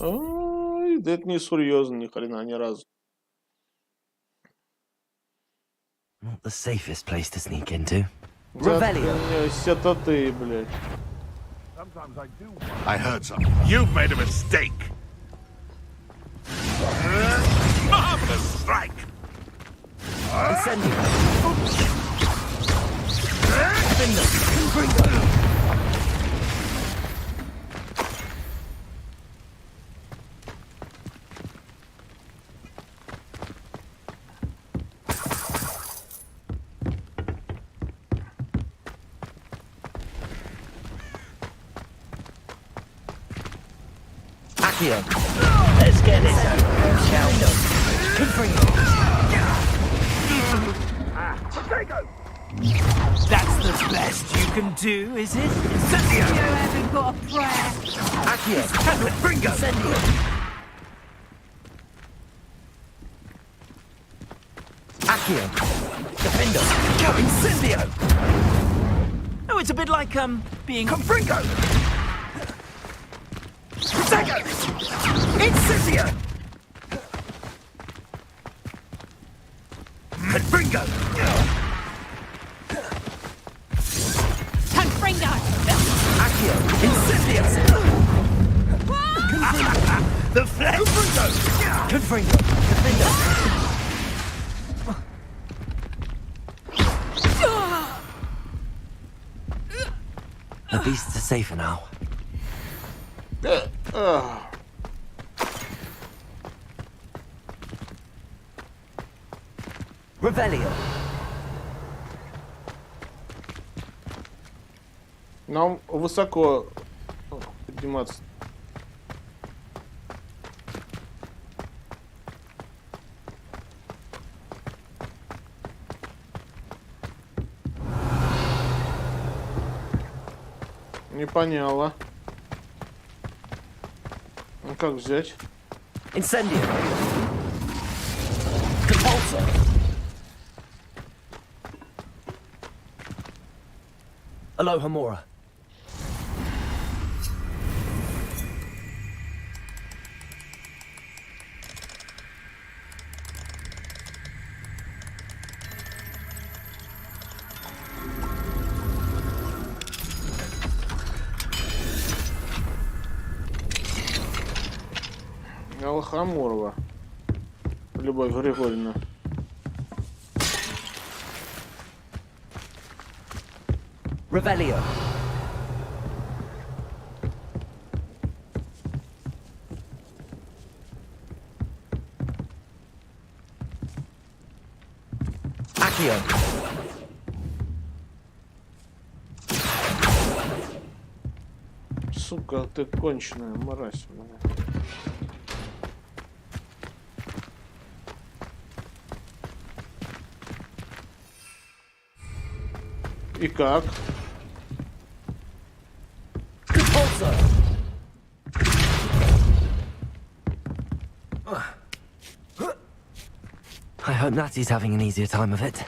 Ай, да это не серьезно, ни хрена, ни разу. Not the safest place to sneak into. Заткнись, это ты, блядь. I heard something. You've made a mistake. Marvelous strike. Let's get this over, shall we? That's the best you can do, is it? Incendio! You haven't got a prayer. Accio! Bringo! Incendio! Accio! Defendo! Incendio! Oh, it's a bit like, being... Confringo! Protego! Incendio! Confringo! Confringo! Accio! Incendio! The flesh! Confringo! Confringo! Defendo! The beasts are safer now. Revelio. Нам высоко подниматься. Не поняла. Ну как взять? Incendio. Compulsor. Aloha Mora. Алхамурова. Любовь Григорьевна. Revelio. Accio. Сука, ты конченая, мразь, блядь. И как? I hope Natty's having an easier time of it.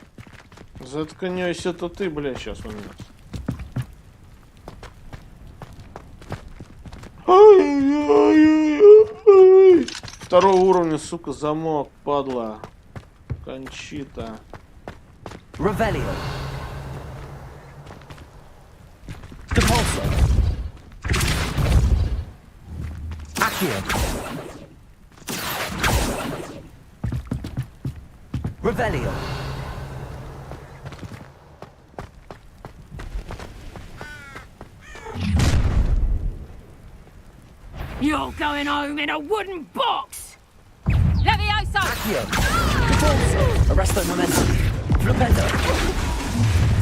Заткнись, это ты, бля, сейчас у нас. Второго уровня, сука, замок, падла. Кончита. Revelio. Compulsor. Accio. Revelio. You're going home in a wooden box! Levioso! Accio. Compulsor. Arresto momentum. Flipendo.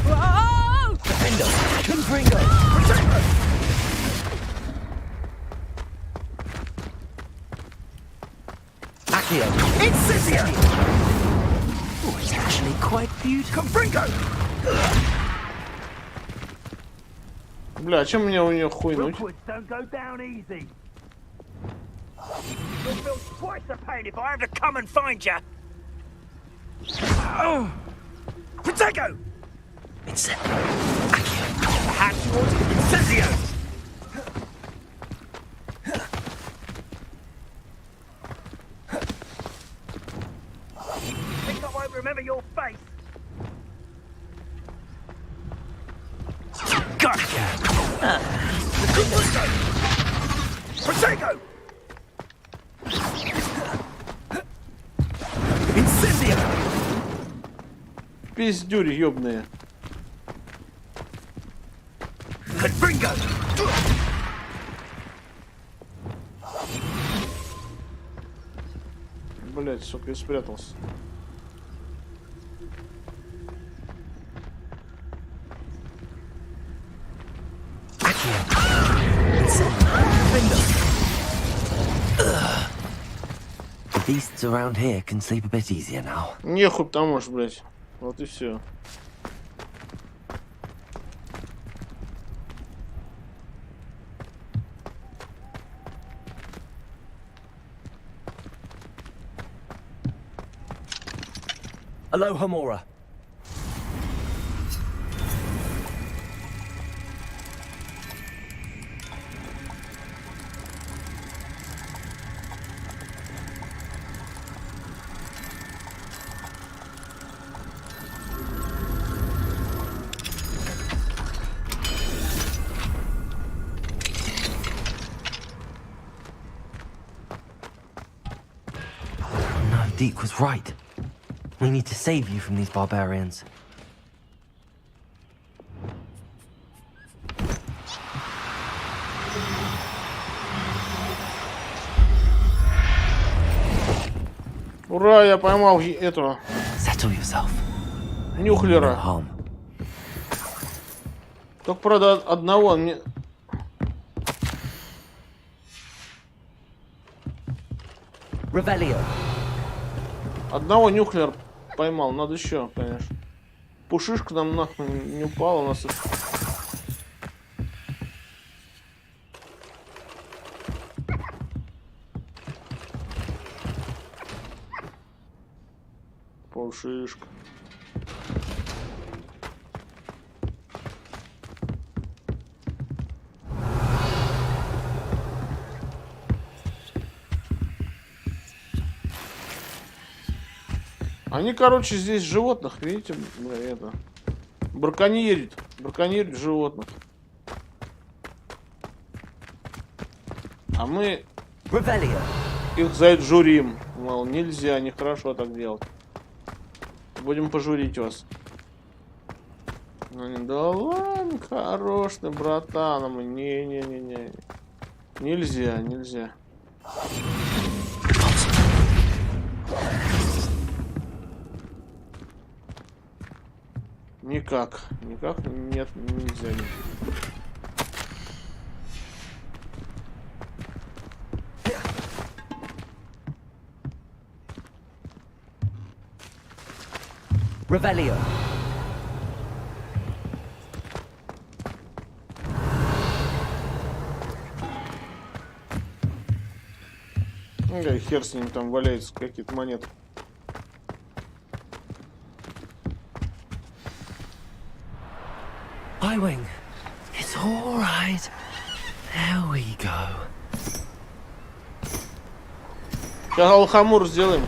Whoa! Defendo. Confringo. Accio. Incendio! Oh, it's actually quite beautiful. Confringo! Бля, а чем мне у нее хуйнуть? Don't go down easy. You'll feel twice the pain if I have to come and find you. Oh! Protego! Incendio. Accio. Hand towards Incendio! Think I won't remember your face. Gotcha! Protego! Incendio! Пиздюри ёбные. Блять, сука, я спрятался. The beasts around here can sleep a bit easier now. Нехуй потому что, блять. Вот и все. Aloha, Mora. No, Deke was right. We need to save you from these barbarians. Ура, я поймал этого Settle yourself. нюхлера. Harm. Только, правда, одного мне... Revelio. Одного нюхлер поймал, надо еще, конечно. Пушишка нам нахуй не упала, у нас... Пушишка. Они, короче, здесь животных, видите, это, браконьерят животных. А мы их за это журим. Мол, нельзя, нехорошо так делать. Будем пожурить вас. Они, да ладно, хорош ты, братан. А мы, не-не-не-не. Нельзя, нельзя. Никак, нет, нельзя. Revelio. Ну, хер с ним, там валяются какие-то монеты. Highwing, it's all right. There we go. Сейчас алхамур сделаем.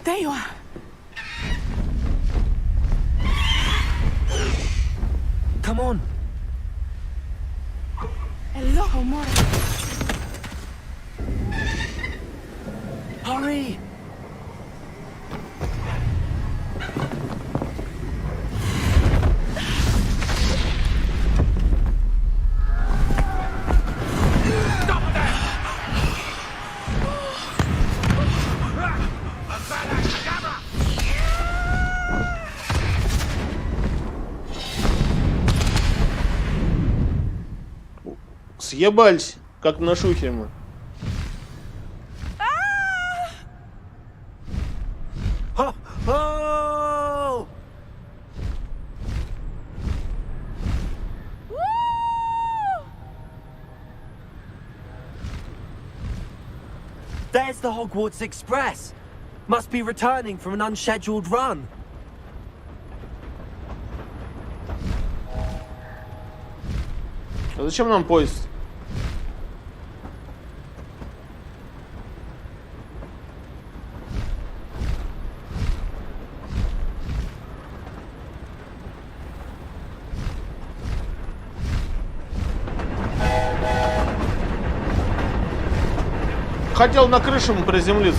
There you are. Come on. Hello, Mora. Hurry. Съебались, как на шухере мы. Oh! There's the Hogwarts Express. Must be returning from an unscheduled run. А зачем нам поезд? Хотел на крышу приземлиться.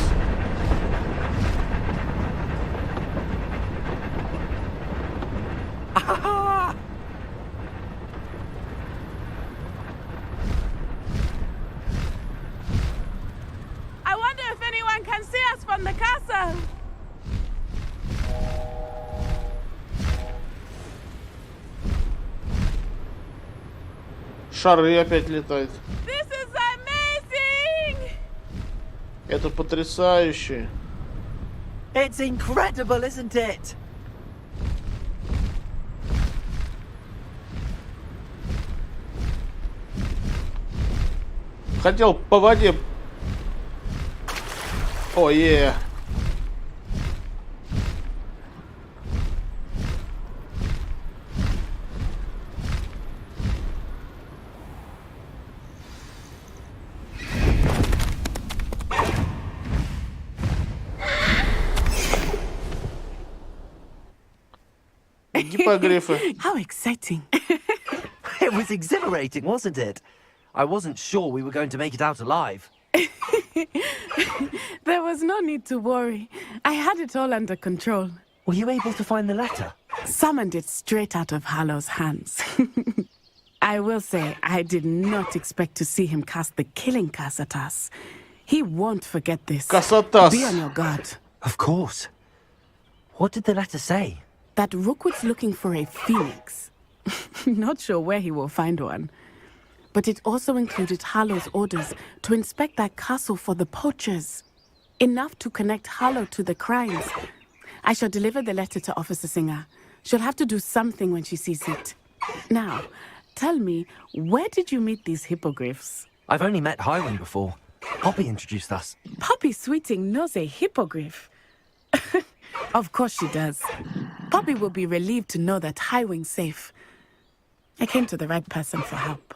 on the castle! Шары опять летают. This is amazing! Это потрясающе. It's incredible, isn't it? Хотел по воде. Ой. Гиппогрифы. How exciting. It was exhilarating, wasn't it? I wasn't sure we were going to make it out alive. There was no need to worry. I had it all under control. Were you able to find the letter? Summoned it straight out of Hallow's hands. I will say, I did not expect to see him cast the killing curse at us. He won't forget this. Касатас. Be on your guard. Of course. What did the letter say? That Rookwood's looking for a phoenix. Not sure where he will find one. But it also included Harlow's orders to inspect that castle for the poachers. Enough to connect Harlow to the crimes. I shall deliver the letter to Officer Singer. She'll have to do something when she sees it. Now, tell me, where did you meet these hippogriffs? I've only met Highwing before. Poppy introduced us. Poppy Sweeting knows a hippogriff. Of course she does. Poppy will be relieved to know that Highwing's safe. I came to the right person for help.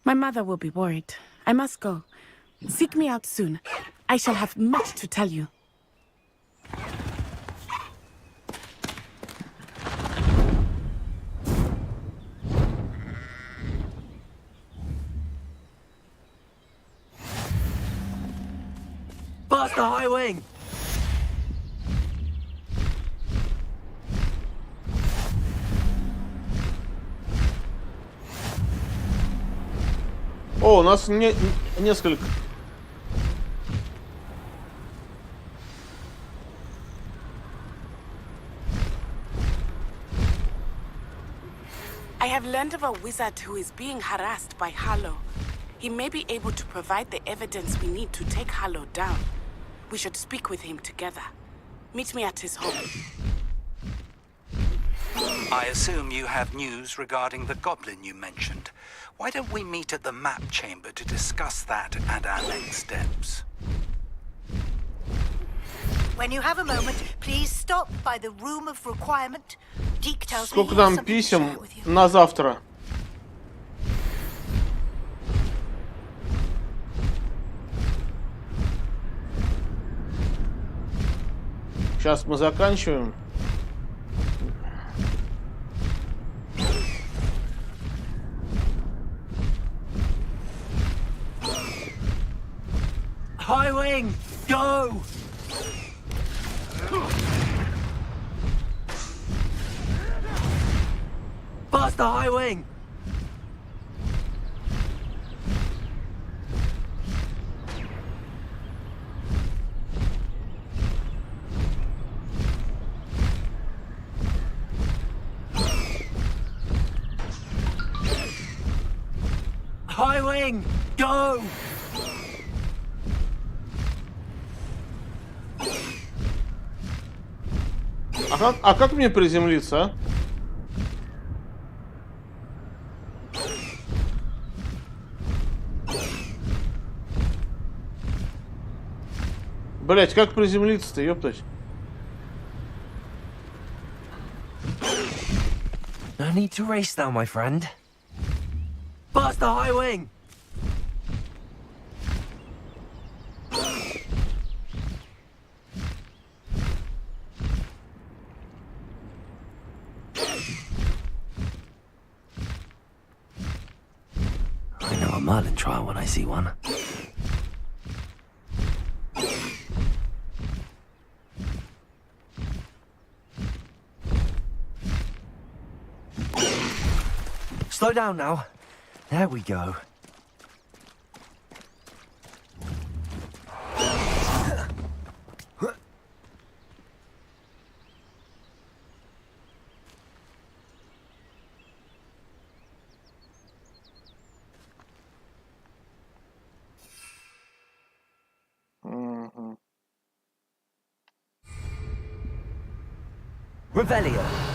My mother will be worried. I must go. Seek me out soon. I shall have much to tell you. Faster, Highwing! О, у нас несколько. I have learned of a wizard who is being harassed by Harlow. He may be able to provide the evidence we need to take Harlow down. We should speak with him together. Meet me at his home. I assume you have news regarding the goblin you mentioned. Why don't we meet at the map chamber to discuss that and our next steps? When you have a moment, please stop by the room of requirement. Deke tells me Сколько he has нам something to писем share with you. на завтра? Сейчас мы заканчиваем. Highwing, go! Faster, Highwing! Highwing, go! А как мне приземлиться, а? Блять, как приземлиться-то, ёптать? No need to race now, my friend. Faster, Highwing! I know a Merlin trial when I see one. Slow down now. There we go. Revelio.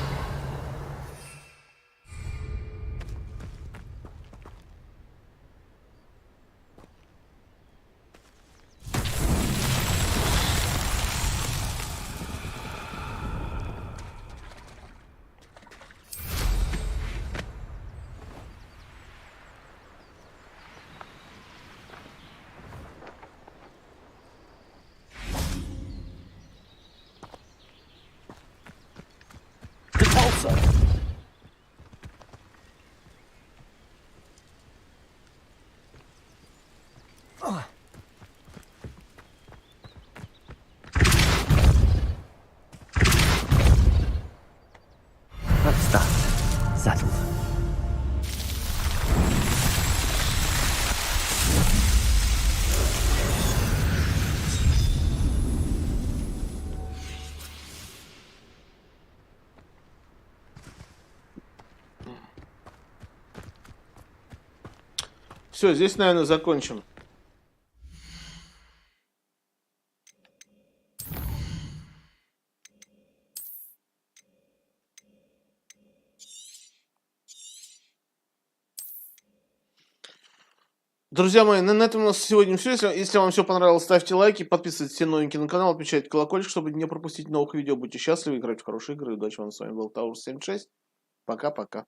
That's that. Settled. Все, здесь, наверное, закончим. Друзья мои, на этом у нас сегодня все. Если вам все понравилось, ставьте лайки, подписывайтесь все новенькие на канал, отмечайте колокольчик, чтобы не пропустить новых видео. Будьте счастливы, играйте в хорошие игры. Удачи вам, с вами был Tower 76. Пока-пока.